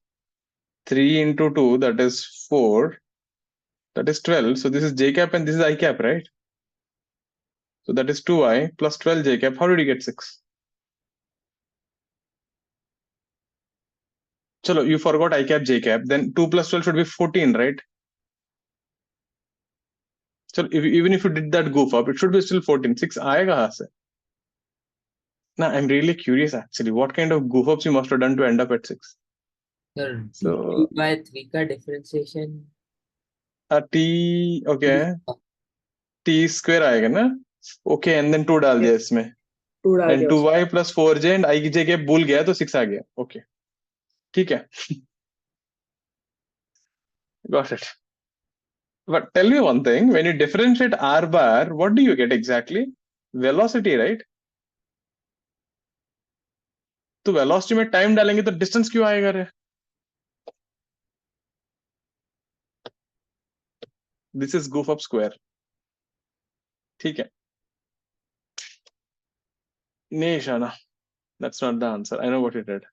3 into 2, that is 4, that is 12. So this is j cap and this is I cap, right? So that is 2i plus 12 j cap. How did you get 6? Chalo, you forgot I cap, j cap. Then 2 plus 12 should be 14, right? So even if you did that goof up, it should be still 14. 6 aayega kahan se? Now, I'm really curious actually. What kind of goof ups you must have done to end up at 6? Sir, So, 2 by 3 का differentiation t, okay, t square आएगा ना? Okay, and then 2 डाल दिया इसमें. 2 डाल And दिया 2y plus 4j and I की जगह भूल गया तो 6 आ गया. Okay. ठीक है. Got it. But tell me one thing, when you differentiate r bar, what do you get exactly? Velocity, right? तो velocity में time डालेंगे तो distance क्यों आएगा रे? This is goof up square. ठीक है. नहीं Shana, that's not the answer. I know what you did.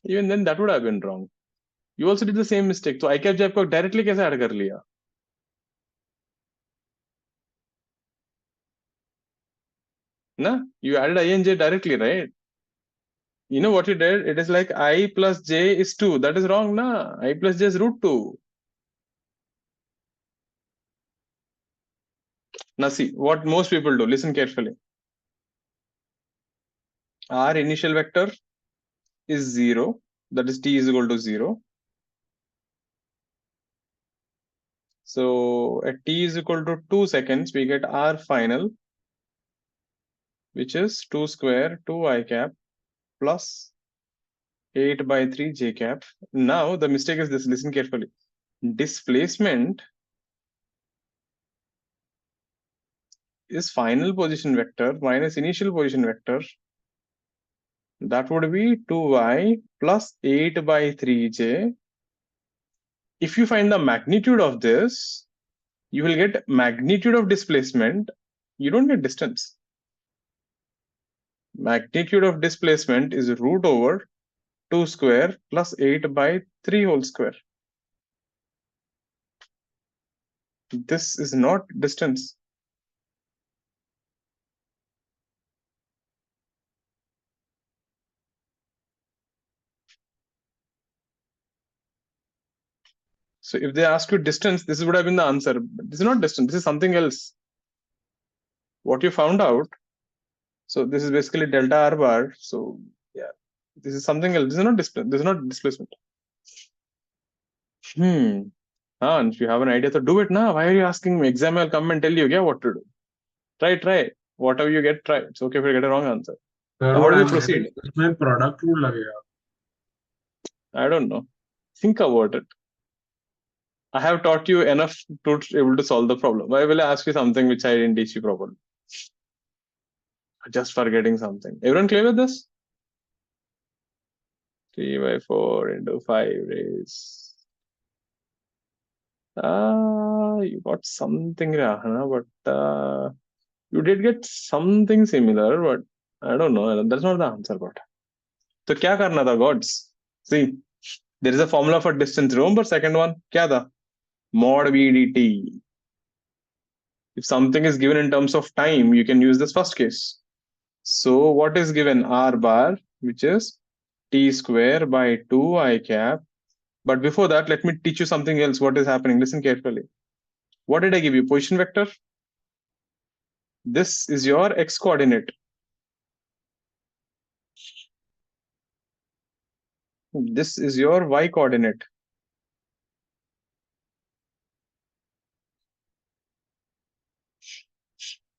Even then that would have been wrong. You also did the same mistake. So I cap jab को directly कैसे add कर लिया? Na? You added I and j directly, right? You know what you did? It is like I plus j is 2. That is wrong, na? I plus j is root 2. Now see, what most people do, listen carefully. Our initial vector is 0, that is t is equal to 0. So at t is equal to 2 seconds, we get r final, which is 2 square 2 I cap plus 8 by 3 j cap. Now the mistake is this, listen carefully. Displacement is final position vector minus initial position vector. That would be 2y plus 8 by 3j. If you find the magnitude of this, you will get magnitude of displacement. You don't get distance. Magnitude of displacement is root over 2 square plus 8 by 3 whole square. This is not distance. So if they ask you distance, this would have been the answer. But this is not distance. This is something else. What you found out. So this is basically delta r bar. So yeah, this is something else. This is not distance. This is not displacement. And if you have an idea, so do it now. Why are you asking me? Exam will come and tell you, yeah, what to do. Try. Whatever you get, try. It's okay if you get a wrong answer. So how do we proceed? इसमें product rule लगेगा. I don't know. Think about it. I have taught you enough to be able to solve the problem. Why will I ask you something which I didn't teach you properly? Just forgetting something. Everyone clear with this? 3 by 4 into 5 raised. You got something, Rahana, but you did get something similar, but I don't know. That's not the answer, but. So, kya karna tha, gods? See, there is a formula for distance. Remember second one? Kya tha? Mod VDT. If something is given in terms of time, you can use this first case. So what is given? R bar, which is t square by 2 I cap. But before that, let me teach you something else. What is happening? Listen carefully. What did I give you? Position vector. This is your x coordinate. This is your y coordinate.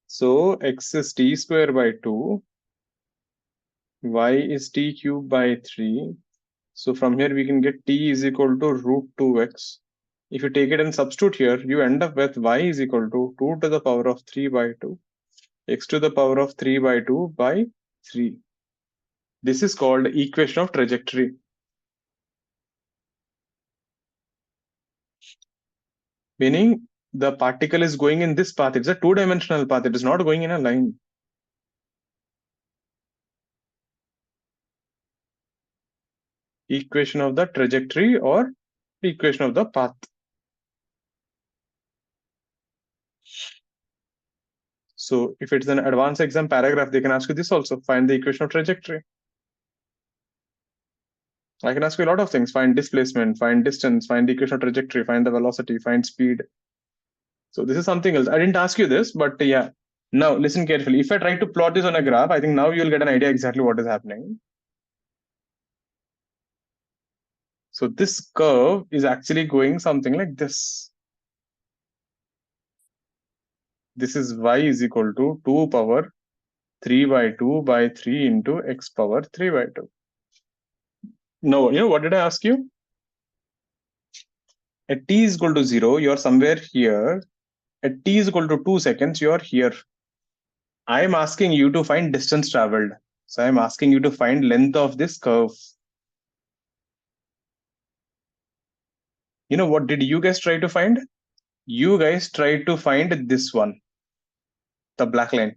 So x is t square by 2. Y is t cube by 3. So from here we can get t is equal to root 2x. If you take it and substitute here, you end up with y is equal to 2 to the power of 3 by 2, x to the power of 3 by 2 by 3. This is called equation of trajectory. Meaning the particle is going in this path. It's a two-dimensional path. It is not going in a line. Equation of the trajectory or equation of the path. So if it's an advanced exam paragraph, they can ask you this also. Find the equation of trajectory. I can ask you a lot of things. Find displacement, find distance, find the equation of trajectory, find the velocity, find speed. So this is something else. I didn't ask you this, but yeah. Now listen carefully. If I try to plot this on a graph, I think now you'll get an idea exactly what is happening. So this curve is actually going something like this. This is y is equal to 2 power 3 by 2 by 3 into x power 3 by 2. No, what did I ask you? At t is equal to 0, you're somewhere here. At t is equal to 2 seconds, you're here. I'm asking you to find distance traveled. So I'm asking you to find length of this curve. What did you guys try to find? You guys tried to find this one, the black line,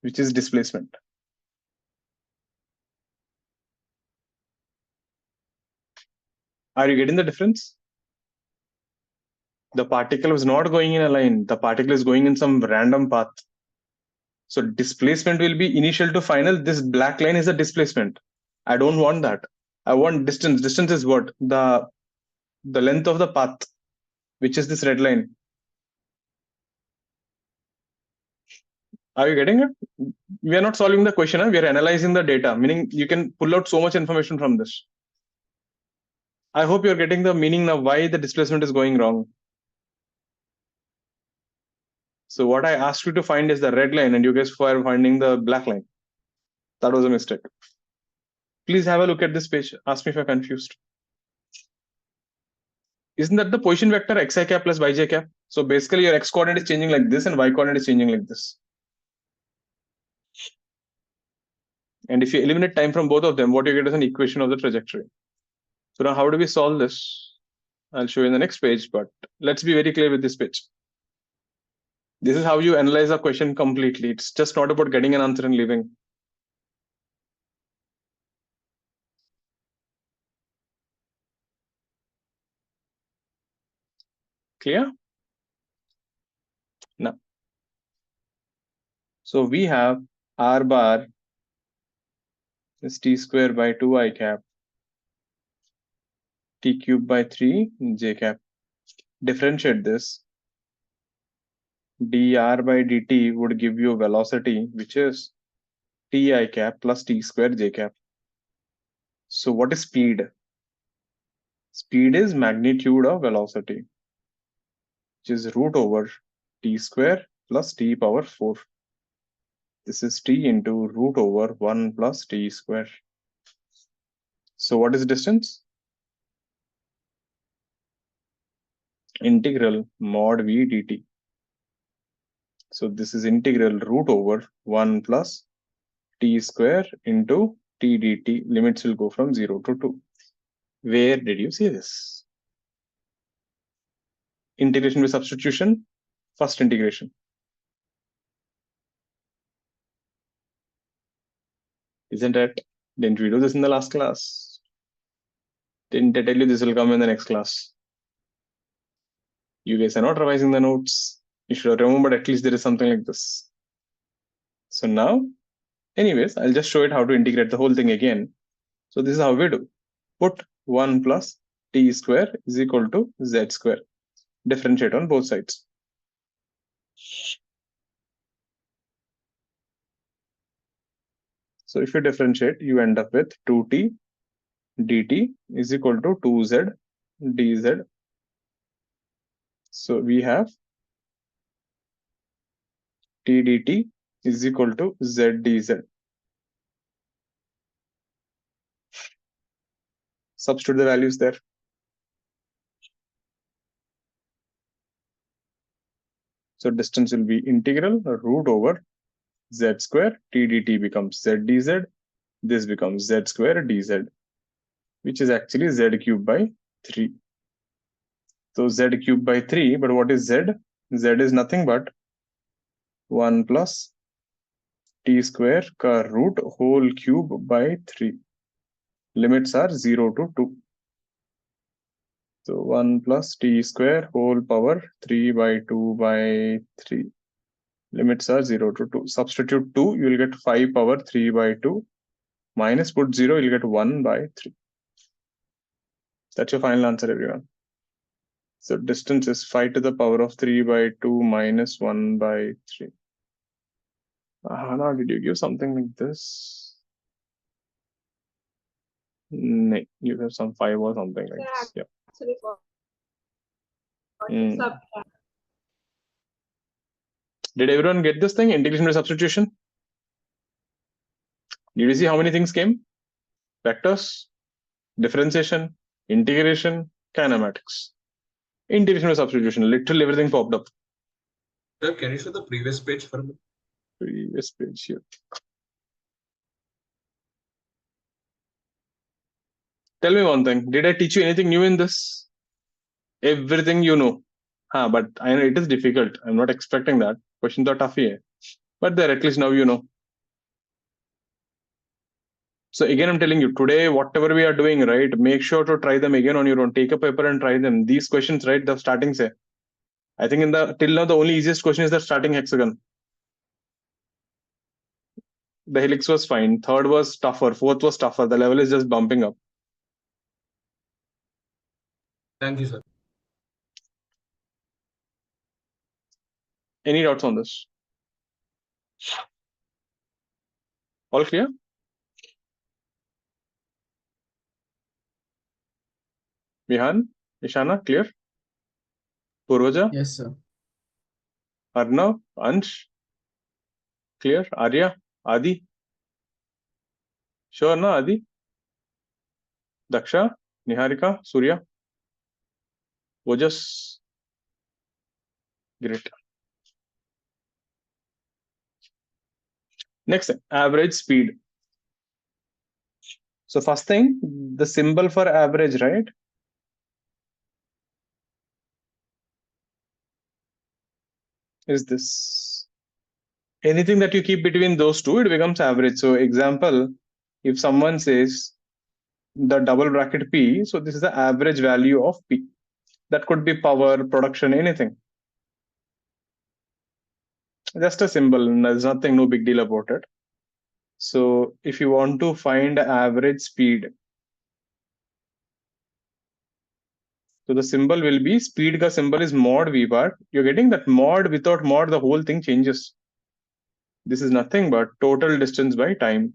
which is displacement. Are you getting the difference? The particle was not going in a line. The particle is going in some random path. So displacement will be initial to final. This black line is the displacement. I don't want that. I want distance. Distance is what? The length of the path, which is this red line. Are you getting it? We are not solving the question, we are analyzing the data, meaning you can pull out so much information from this. I hope you're getting the meaning now why the displacement is going wrong. So what I asked you to find is the red line and you guys were finding the black line. That was a mistake. Please have a look at this page. Ask me if you're confused. Isn't that the position vector xi cap plus yj cap? So basically your x coordinate is changing like this and y coordinate is changing like this. And if you eliminate time from both of them, what you get is an equation of the trajectory. So now how do we solve this? I'll show you in the next page, but let's be very clear with this page. This is how you analyze a question completely. It's just not about getting an answer and leaving. Clear? Now, so we have r bar is t square by 2 I cap, t cube by 3 j cap. Differentiate this. dr by dt would give you velocity, which is ti cap plus t square j cap. So what is speed? Speed is magnitude of velocity, which is root over t square plus t power 4. This is t into root over 1 plus t square. So what is distance? Integral mod v dt. So this is integral root over 1 plus t square into t dt. Limits will go from 0 to 2. Where did you see this? Integration with substitution, first integration. Isn't it? Didn't we do this in the last class? Didn't I tell you this will come in the next class? You guys are not revising the notes. You should have remembered at least there is something like this. So now, anyways, I'll just show it how to integrate the whole thing again. So this is how we do. Put 1 plus t square is equal to z square. Differentiate on both sides. So if you differentiate, you end up with 2t dt is equal to 2z dz. So we have t dt is equal to z dz. Substitute the values there. So distance will be integral root over z square, t dt becomes z dz. This becomes z square dz, which is actually z cubed by 3. So z cubed by 3, but what is z? Z is nothing but 1 plus t square ka root whole cube by 3. Limits are 0 to 2. So 1 plus t square whole power 3 by 2 by 3. Limits are 0 to 2. Substitute 2, you will get 5 power 3 by 2. Minus put 0, you'll get 1 by 3. That's your final answer, everyone. So distance is 5 to the power of 3 by 2 minus 1 by 3. Hana, did you give something like this? No, you have some 5 or something like this. Yeah. Did everyone get this thing? Integration by substitution? Did you see how many things came? Vectors, differentiation, integration, kinematics. Integration by substitution, literally everything popped up. Sir, can you show the previous page for me? Previous page here. Tell me one thing. Did I teach you anything new in this? Everything you know. But I know it is difficult. I'm not expecting that. Questions are tough here. But there, at least now you know. So again, I'm telling you, today, whatever we are doing, right, make sure to try them again on your own. Take a paper and try them. These questions, right, the starting say. I think till now, the only easiest question is the starting hexagon. The helix was fine. Third was tougher. Fourth was tougher. The level is just bumping up. Thank you, sir. Any doubts on this? All clear? Vihan, Ishana, clear? Purvaja, Yes, sir. Arnav, Ansh, clear? Arya, Adi, sure na Adi? Daksha, Niharika, Surya, Ojas, great. Next, average speed. So first thing, the symbol for average, right? Is this. Anything that you keep between those two, it becomes average. So example, if someone says the double bracket P, so this is the average value of P. That could be power, production, anything. Just a symbol, and there's nothing, no big deal about it. So if you want to find average speed, so the symbol will be speed ka symbol is mod V bar. You're getting that mod, without mod, the whole thing changes. This is nothing but total distance by time.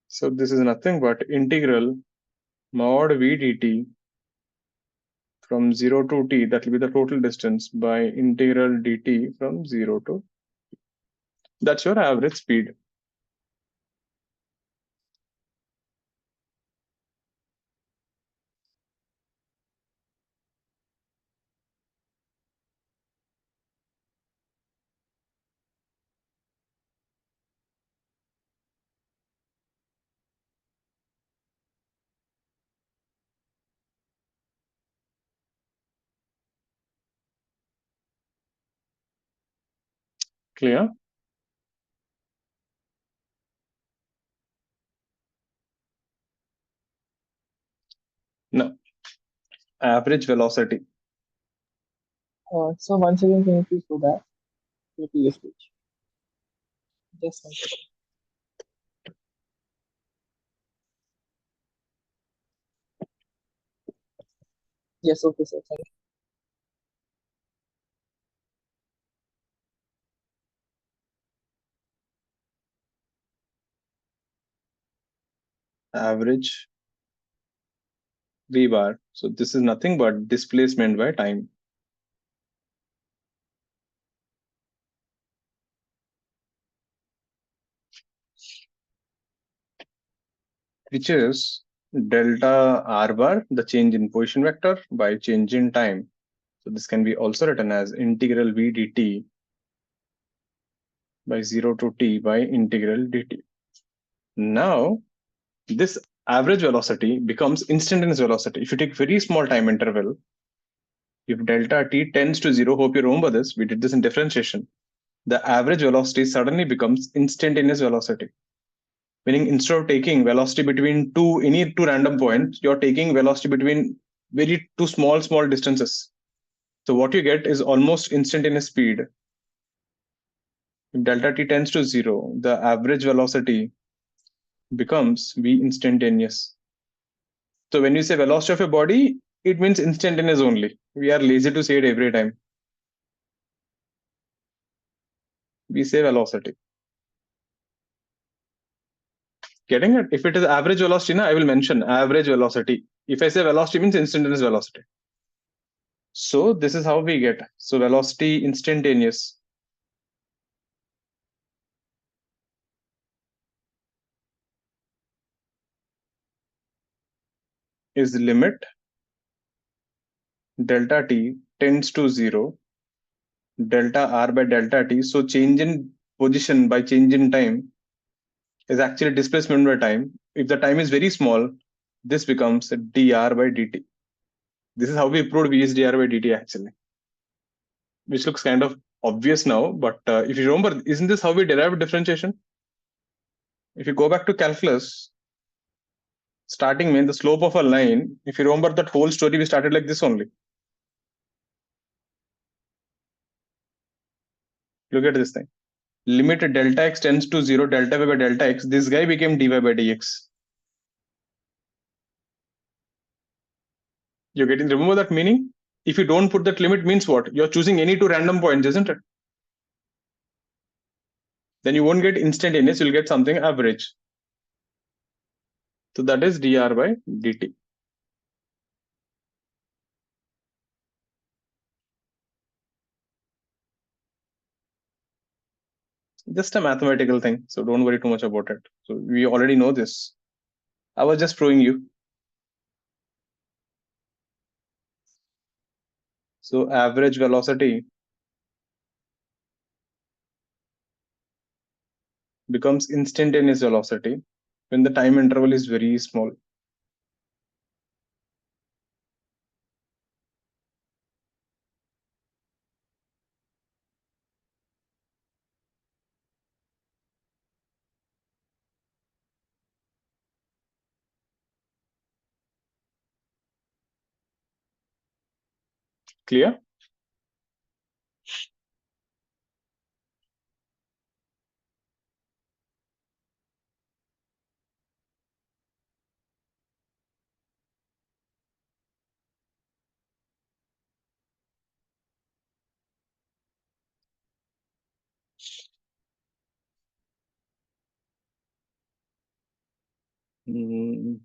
So this is nothing but integral mod V dt from 0 to t, that will be the total distance, by integral dt from 0 to. That's your average speed. Clear? No. Average velocity. So once again, can you please go back to the previous page? Just one second. Yes, okay, sir. Thank you. Average V bar. So this is nothing but displacement by time. Which is delta r bar, the change in position vector, by change in time. So this can be also written as integral v dt by 0 to t by integral dt. Now, this average velocity becomes instantaneous velocity. If you take very small time interval, if delta t tends to 0, hope you remember this, we did this in differentiation, the average velocity suddenly becomes instantaneous velocity. Meaning instead of taking velocity between any two random points, you're taking velocity between very two small distances. So what you get is almost instantaneous speed. If delta t tends to 0, the average velocity becomes v instantaneous. So when you say velocity of a body, it means instantaneous only. We are lazy to say it every time. We say velocity. Getting it? If it is average velocity, I will mention average velocity. If I say velocity means instantaneous velocity. So this is how we get. So velocity instantaneous is limit delta t tends to 0, delta r by delta t. So change in position by change in time is actually displacement by time. If the time is very small, this becomes dr by dt. This is how we proved v is dr by dt actually, which looks kind of obvious now, but if you remember, isn't this how we derived differentiation? If you go back to calculus, starting when the slope of a line, if you remember that whole story, we started like this only. Look at this thing. Limit delta x tends to 0, delta y by delta x, this guy became dy by dx. You're getting, remember that meaning? If you don't put that limit means what? You're choosing any two random points, isn't it? Then you won't get instantaneous, you'll get something average. So that is dr by dt. Just a mathematical thing, so don't worry too much about it. So we already know this. I was just proving you. So average velocity becomes instantaneous velocity when the time interval is very small. Clear?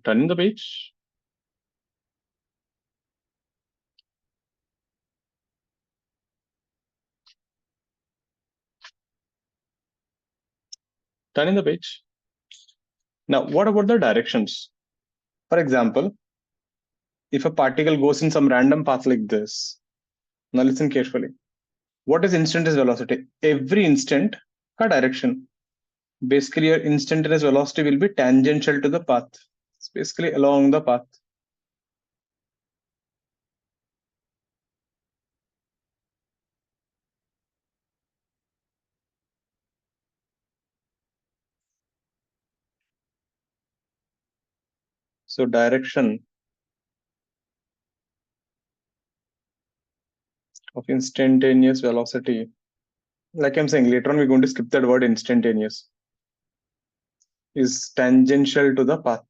Turning the page. Turning the page. Now, what about the directions? For example, if a particle goes in some random path like this, now listen carefully. What is instantaneous velocity? Every instant ka direction. Basically, your instantaneous velocity will be tangential to the path. It's basically along the path. So direction of instantaneous velocity, like I'm saying, later on we're going to skip that word instantaneous, is tangential to the path.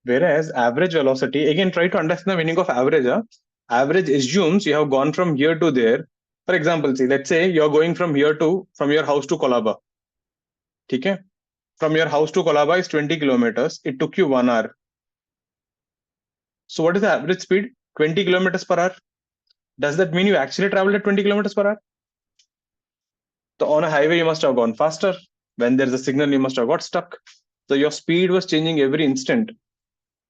Whereas average velocity, again, try to understand the meaning of average. Average assumes you have gone from here to there. For example, see, let's say you're going from here to, from your house to Colaba. Okay? From your house to Colaba is 20 kilometers. It took you 1 hour. So what is the average speed? 20 kilometers per hour. Does that mean you actually traveled at 20 kilometers per hour? So on a highway, you must have gone faster. When there's a signal, you must have got stuck. So your speed was changing every instant,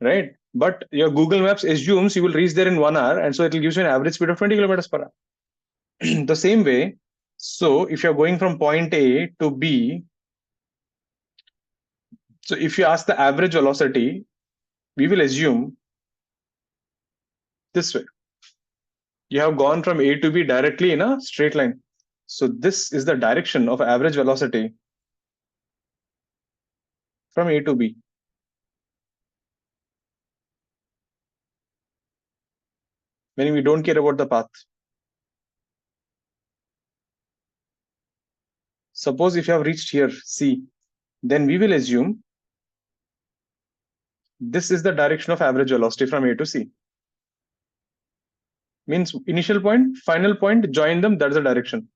right? But your Google Maps assumes you will reach there in 1 hour, and so it will give you an average speed of 20 kilometers per hour. The same way, so if you're going from point A to B, so if you ask the average velocity, we will assume this way. You have gone from A to B directly in a straight line. So this is the direction of average velocity from A to B. Meaning we don't care about the path. Suppose if you have reached here, C, then we will assume this is the direction of average velocity from A to C. Means initial point, final point, join them, that's the direction.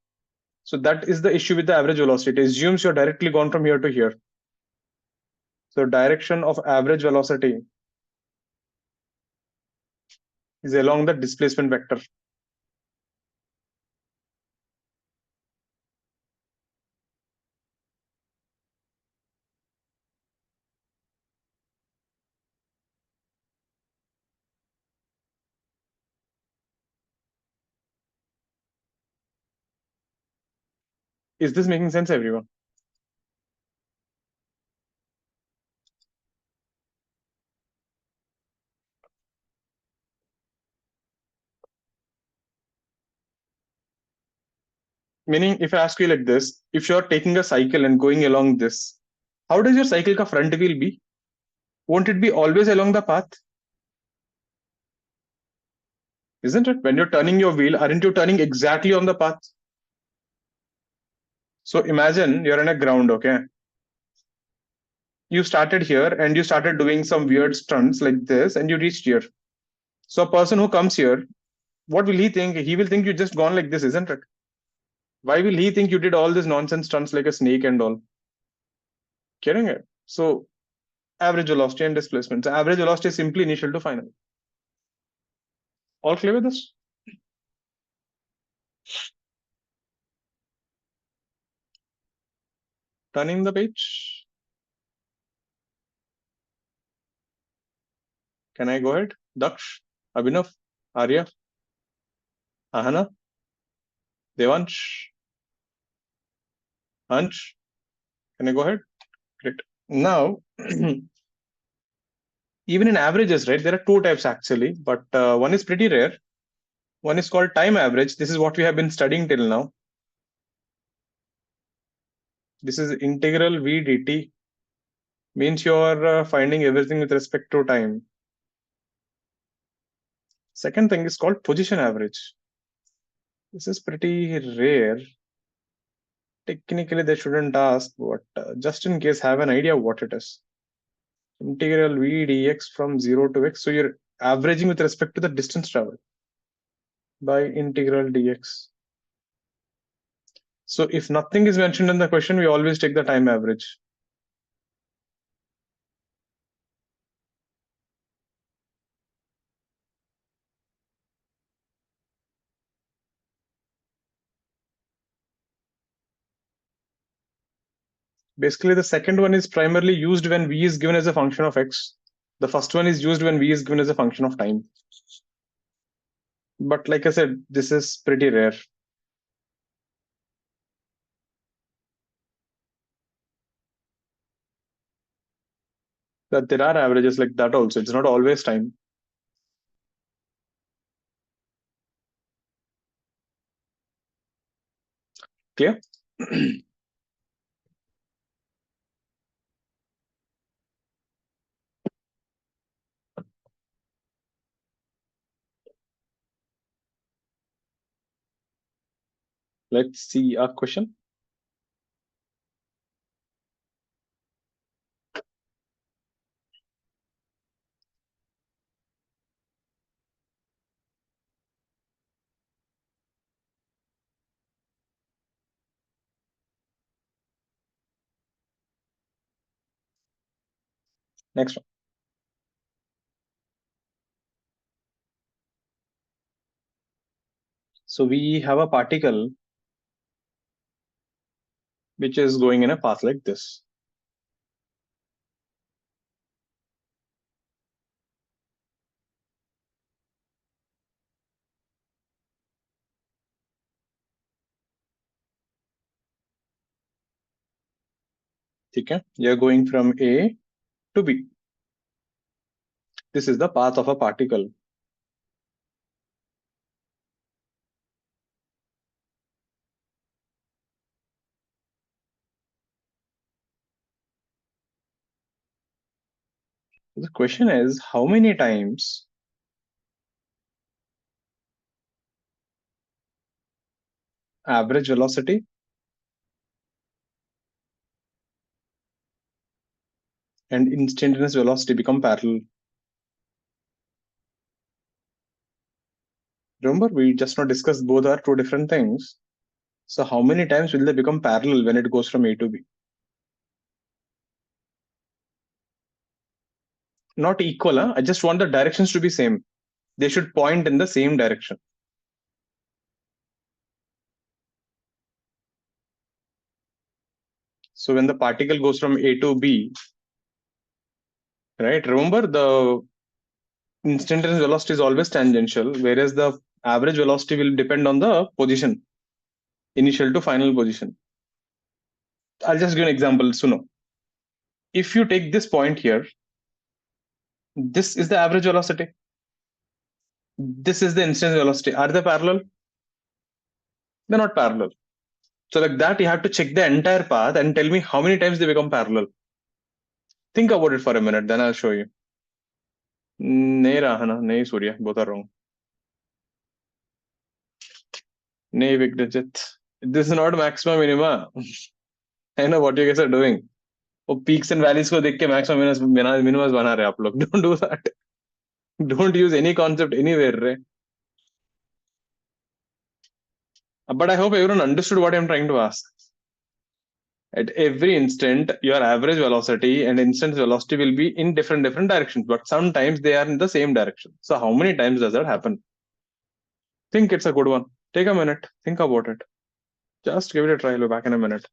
So that is the issue with the average velocity. It assumes you're directly gone from here to here. So direction of average velocity is along the displacement vector. Is this making sense, everyone? Meaning, if I ask you like this, if you're taking a cycle and going along this, how does your cycle ka front wheel be? Won't it be always along the path? Isn't it? When you're turning your wheel, aren't you turning exactly on the path? So imagine you're in a ground, okay? You started here and you started doing some weird stunts like this and you reached here. So a person who comes here, what will he think? He will think you just gone like this, isn't it? Why will he think you did all this nonsense stunts like a snake and all? Getting it? So average velocity and displacement. So average velocity is simply initial to final. All clear with this? Turning the page. Can I go ahead? Daksh, Abhinav, Arya, Ahana, Devansh, Ansh. Can I go ahead? Great. Now, even in averages, right, there are two types actually, but one is pretty rare. One is called time average. This is what we have been studying till now. This is integral v dt. Means you are finding everything with respect to time. Second thing is called position average. This is pretty rare. Technically, they shouldn't ask, but just in case, have an idea of what it is. Integral v dx from 0 to x. So you're averaging with respect to the distance traveled by integral dx. So if nothing is mentioned in the question, we always take the time average. Basically, the second one is primarily used when v is given as a function of x. The first one is used when v is given as a function of time. But like I said, this is pretty rare. That there are averages like that also. It's not always time. Clear? Let's see a question. Next one. So we have a particle which is going in a path like this. Okay? You're going from A to B. This is the path of a particle. The question is, how many times average velocity and instantaneous velocity become parallel? Remember, we just now discussed both are two different things. So how many times will they become parallel when it goes from A to B? Not equal, huh? I just want the directions to be same. They should point in the same direction. So when the particle goes from A to B, right? Remember, the instantaneous velocity is always tangential, whereas the average velocity will depend on the position, initial to final position. I'll just give an example, Suno. If you take this point here, this is the average velocity. This is the instantaneous velocity. Are they parallel? They're not parallel. So like that, you have to check the entire path and tell me how many times they become parallel. Think about it for a minute, then I'll show you. Nahi Rahana, nahi Surya, both are wrong. Nahi Vikrajit. This is not maximum minima. I know what you guys are doing. वो peaks and valleys को देख के maximum minimums बना रहे आप लोग. Don't do that. Don't use any concept anywhere, right? But I hope everyone understood what I'm trying to ask. At every instant, your average velocity and instant velocity will be in different directions, but sometimes they are in the same direction. So how many times does that happen? Think it's a good one. Take a minute. Think about it. Just give it a try. I'll be back in a minute.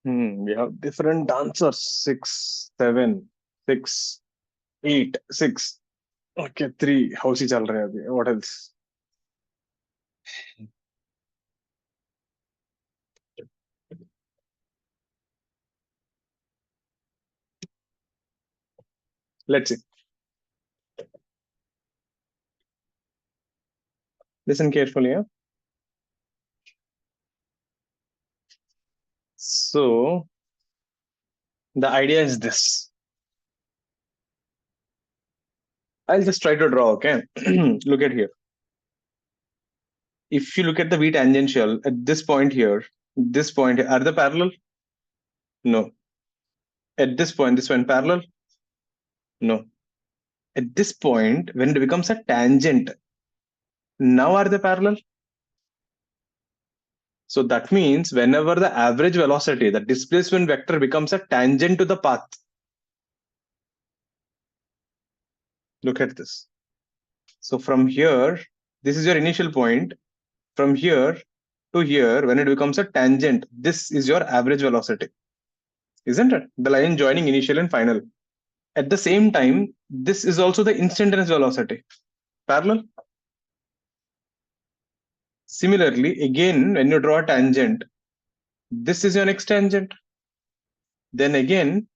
We have different answers. 6, 7, 6, 8, 6. Okay, 3. How's he chal raha hai abhi? What else? Let's see. Listen carefully. Huh? So the idea is this. I'll just try to draw. Okay, look at here. If you look at the V tangential at this point here, this point, are they parallel? No. At this point parallel? No. At this point, when it becomes a tangent, now are they parallel? So that means whenever the average velocity, the displacement vector becomes a tangent to the path. Look at this. So from here, this is your initial point. From here to here, when it becomes a tangent, this is your average velocity. Isn't it? The line joining initial and final. At the same time, this is also the instantaneous velocity. Parallel? Similarly, again, when you draw a tangent, this is your next tangent. Then again,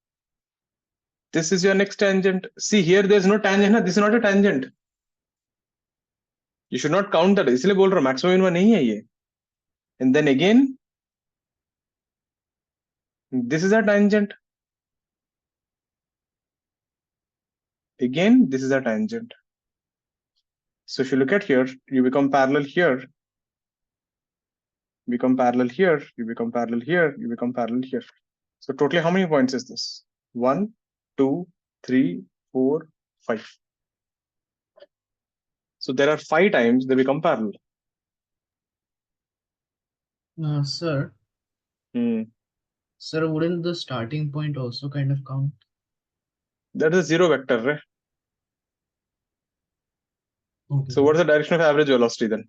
this is your next tangent. See, here there's no tangent. No? This is not a tangent. You should not count that. इसलिए बोल रहा हूँ maximum minimum नहीं है ये. And then again, this is a tangent. Again, this is a tangent. So if you look at here, you become parallel here, become parallel here, you become parallel here, you become parallel here. So totally how many points is this? 1, 2, 3, 4, 5. So there are 5 times they become parallel. Sir, Hmm. sir, wouldn't the starting point also kind of count? That is a zero vector, right? Okay. So what's the direction of average velocity then?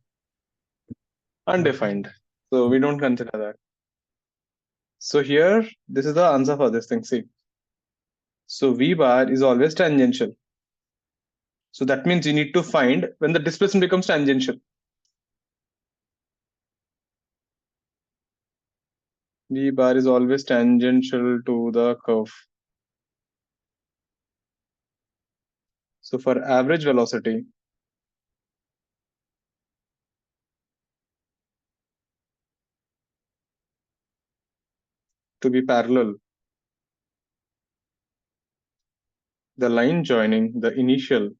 Undefined. So we don't consider that. So here, this is the answer for this thing. See. So V bar is always tangential. So that means you need to find when the displacement becomes tangential. V bar is always tangential to the curve. So for average velocity, to be parallel, the line joining the initial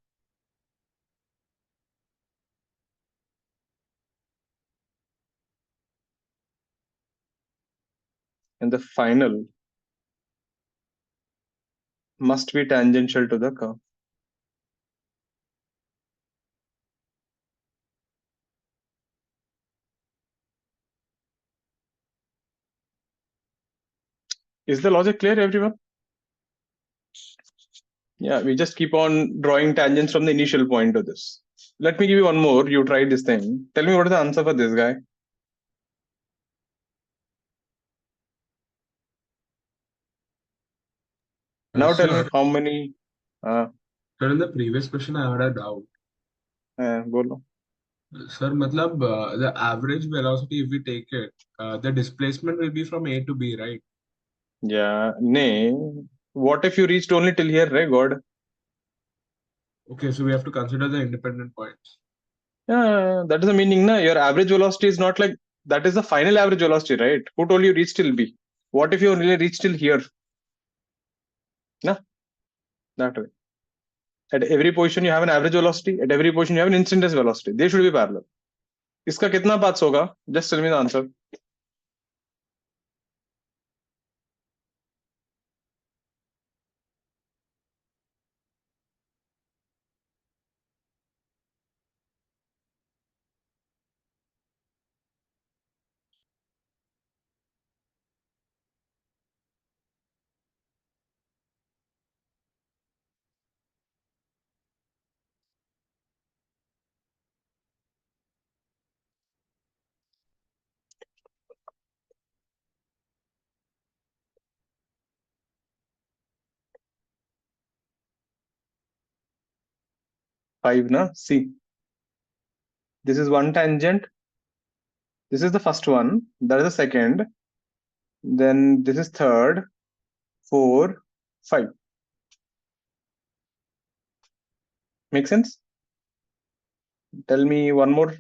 and the final must be tangential to the curve. Is the logic clear, everyone? Yeah, we just keep on drawing tangents from the initial point to this. Let me give you one more. You tried this thing. Tell me what is the answer for this guy. Now tell me Sir, how many. sir, in the previous question, I had a doubt. Bolo. Sir, matlab, the average velocity, if we take it, the displacement will be from A to B, right? Yeah, nay. What if you reached only till here, right, God? Okay, so we have to consider the independent points. Yeah, that is the meaning, na? Your average velocity is not like that is the final average velocity, right? Who told you reach till B? What if you only reach till here? Na? That way. At every position you have an average velocity. At every position you have an instantaneous velocity. They should be parallel. इसका कितना paths होगा? Just tell me the answer. Five, na? See. This is one tangent. This is the first one. That is the second. Then this is third, 4, 5. Make sense? Tell me one more.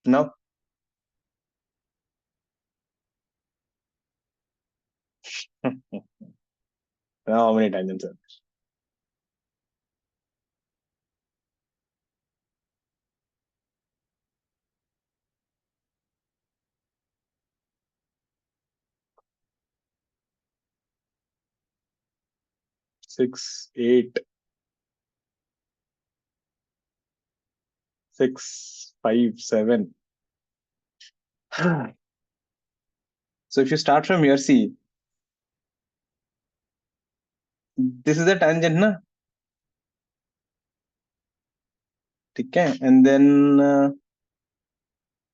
Now. Now how many tangents are there? 6, 8, 6, 5, 7. So if you start from here, see, this is the tangent, na? Okay, and then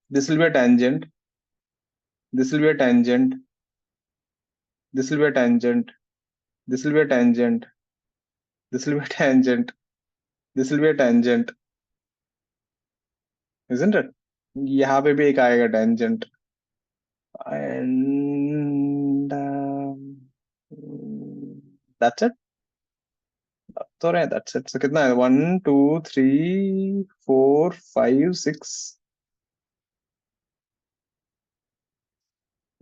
this will be a tangent. This will be a tangent. This will be a tangent. This will be a tangent. This will be a tangent. This will be a tangent. Isn't it? यहाँ पे भी एक आएगा tangent. And that's it. तो रहे that's it. So कितना है? 1, 2, 3, 4, 5, 6.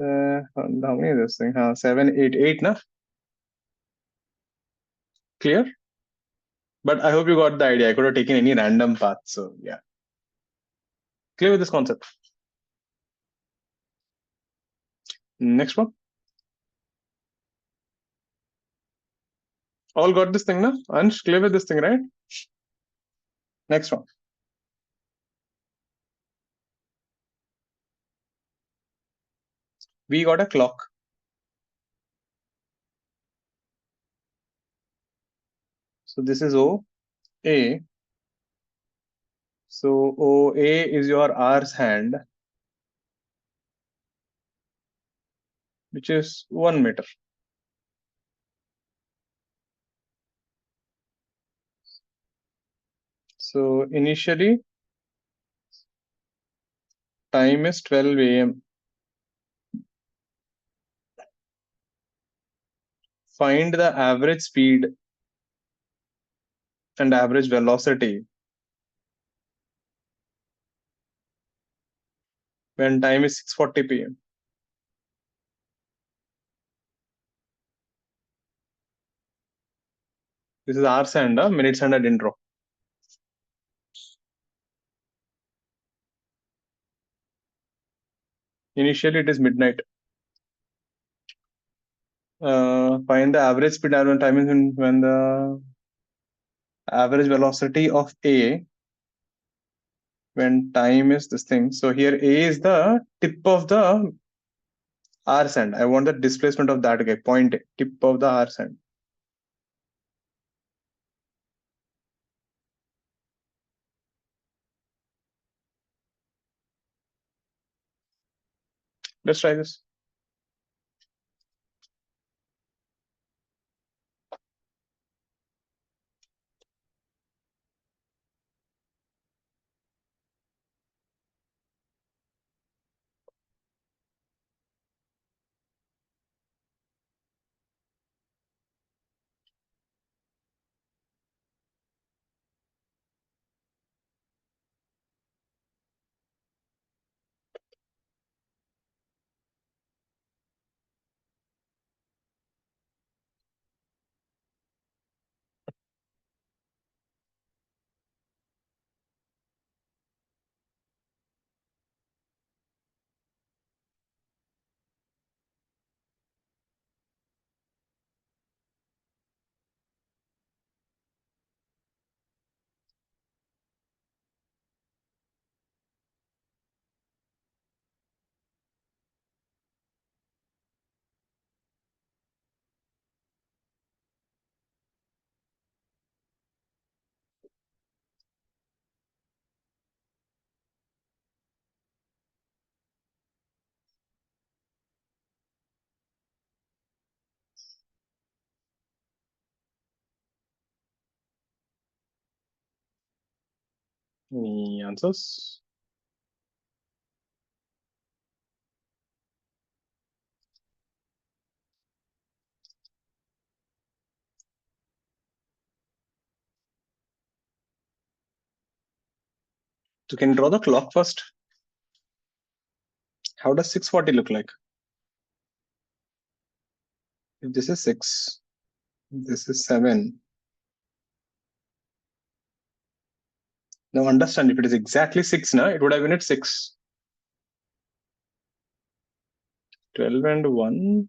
How many is this thing? 7, 8, 8, na? Clear? But I hope you got the idea. I could have taken any random path. So yeah. Clear with this concept? Next one. All got this thing, na? Ansh, clear with this thing, right? Next one. We got a clock. So this is OA. So OA is your hour's hand, which is 1 meter. So initially, time is 12 a.m. Find the average speed and average velocity when time is 6:40 p.m. This is hours hand, minutes hand I didn't draw. Initially, it is midnight. Find the average speed and time is when the average velocity of A when time is this thing. So here A is the tip of the R sand. I want the displacement of that guy, point A, tip of the R sand. Let's try this. Any answers? So can you draw the clock first? How does 640 look like? If this is 6, this is 7. Now understand, if it is exactly 6, it would have been at 6. 12 and 1.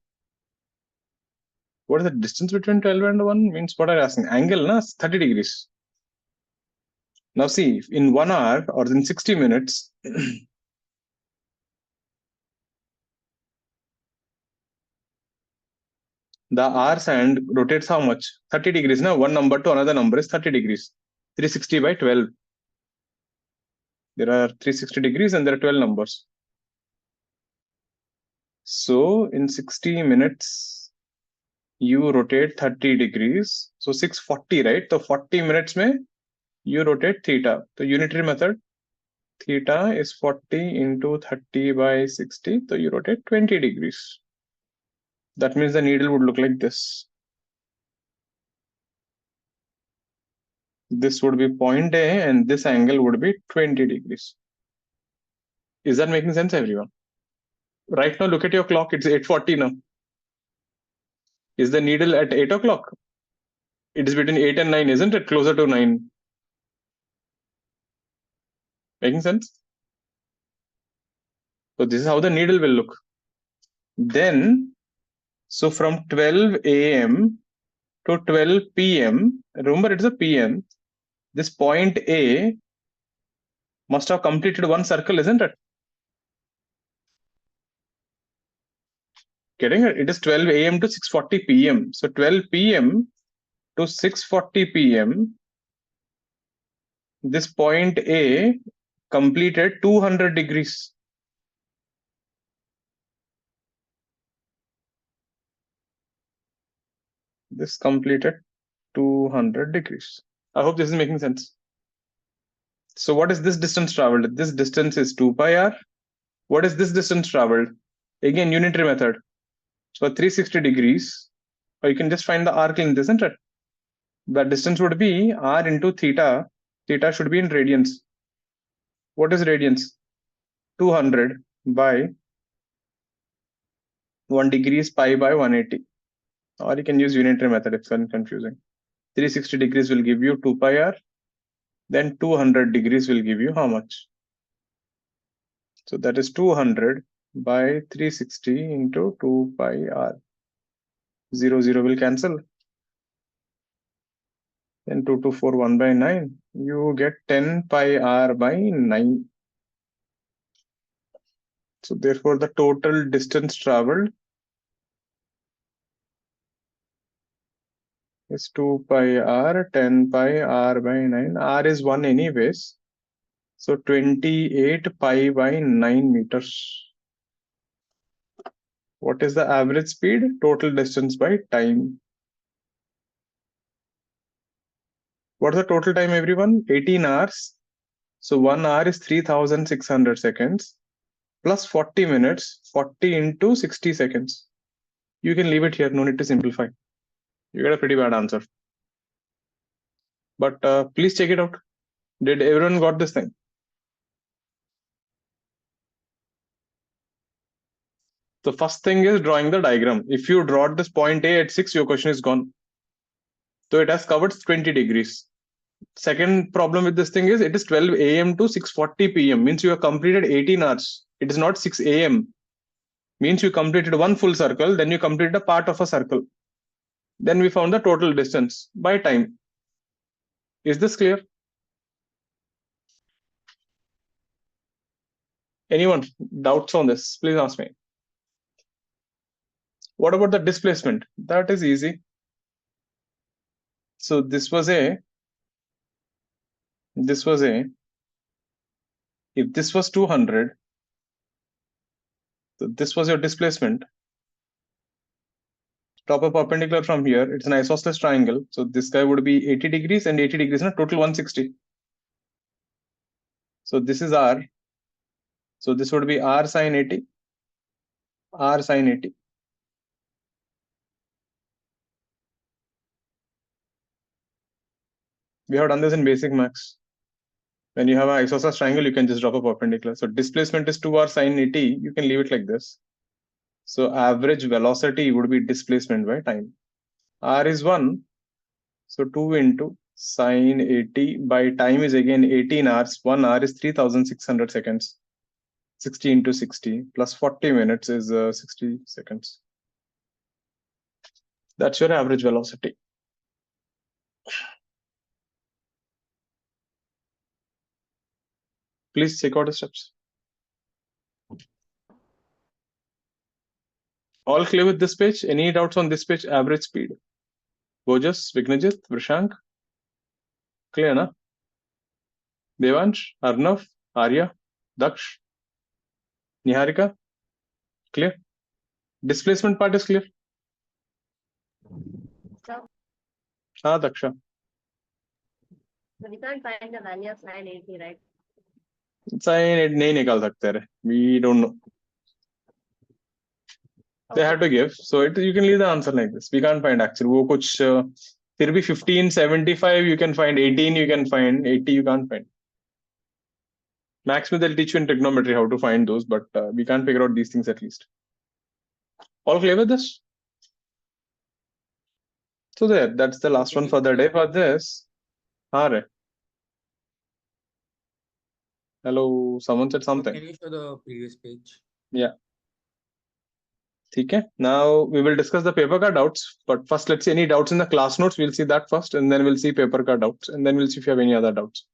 What is the distance between 12 and 1? Means what are you asking? Angle, 30 degrees. Now see, in 1 hour or in 60 minutes, the R sand rotates how much? 30 degrees. Now one number to another number is 30 degrees. 360 by 12. There are 360 degrees and there are 12 numbers. So in 60 minutes, you rotate 30 degrees. So 640, right? So 40 minutes mein you rotate theta. The unitary method, theta is 40 into 30 by 60. So you rotate 20 degrees. That means the needle would look like this. This would be point A and this angle would be 20 degrees. Is that making sense, everyone? Right now, look at your clock. It's 8:40 now. Is the needle at 8 o'clock? It is between 8 and 9, isn't it? Closer to 9. Making sense? So this is how the needle will look. Then, so from 12 a.m. to 12 p.m., remember it's a p.m., this point A must have completed one circle, isn't it? Getting it? It is 12 a.m. to 6:40 p.m. So 12 p.m. to 6:40 p.m., this point A completed 200 degrees. This completed 200 degrees. I hope this is making sense. So what is this distance traveled? This distance is 2 pi r. What is this distance traveled? Again, unitary method. So 360 degrees, or you can just find the arc length, isn't it? The distance would be r into theta. Theta should be in radians. What is radians? 200 by 1 degree is pi by 180. Or you can use unitary method if it's confusing. 360 degrees will give you 2 pi r. Then 200 degrees will give you how much? So that is 200 by 360 into 2 pi r. 0, 0 will cancel. Then 2 to 4, 1 by 9. You get 10 pi r by 9. So therefore, the total distance traveled is 2 pi r, 10 pi r by 9. R is 1 anyways. So 28 pi by 9 meters. What is the average speed? Total distance by time. What's the total time, everyone? 18 hours. So 1 hour is 3600 seconds plus 40 minutes, 40 into 60 seconds. You can leave it here, no need to simplify. You get a pretty bad answer. But please check it out. Did everyone got this thing? The first thing is drawing the diagram. If you draw this point A at 6, your question is gone. So it has covered 20 degrees. Second problem with this thing is it is 12 a.m. to 6:40 p.m. Means you have completed 18 hours. It is not 6 a.m. Means you completed one full circle, then you completed a part of a circle. Then we found the total distance by time. Is this clear? Anyone doubts on this? Please ask me. What about the displacement? That is easy. So this was A. This was A. If this was 200, so this was your displacement. Top a perpendicular from here. It's an isosceles triangle. So this guy would be 80 degrees and 80 degrees, and total 160. So this is R. So this would be R sine 80. R sine 80. We have done this in basic maths. When you have an isosceles triangle, you can just drop a perpendicular. So displacement is 2r sine 80. You can leave it like this. So average velocity would be displacement by time. R is 1. So 2 into sine 80 by time is again 18 hours. 1 hour is 3600 seconds. 60 into 60 plus 40 minutes is 60 seconds. That's your average velocity. Please check out the steps. All clear with this page? Any doubts on this page? Average speed. Bojas, Vignajit, Vrishank. Clear, na? Devansh, Arnav, Arya, Daksh, Niharika. Clear? Displacement part is clear? So, Daksha. so we can't find the value of sine 80, right? Sine नहीं निकाल सकते रे. We don't know. They have to give. So you can leave the answer like this. We can't find actually. वो कुछ फिर भी 15, 75 you can find, 18 you can find, 80 you can't find. Max में they'll teach you in trigonometry how to find those, but we can't figure out these things at least. All clear with this? So that's the last one for the day for this. Re. Hello, someone said something. Can you show the previous page? Yeah. Okay. Now we will discuss the paper car doubts, but first let's see any doubts in the class notes. We'll see that first, and then we'll see paper car doubts, and then we'll see if you have any other doubts.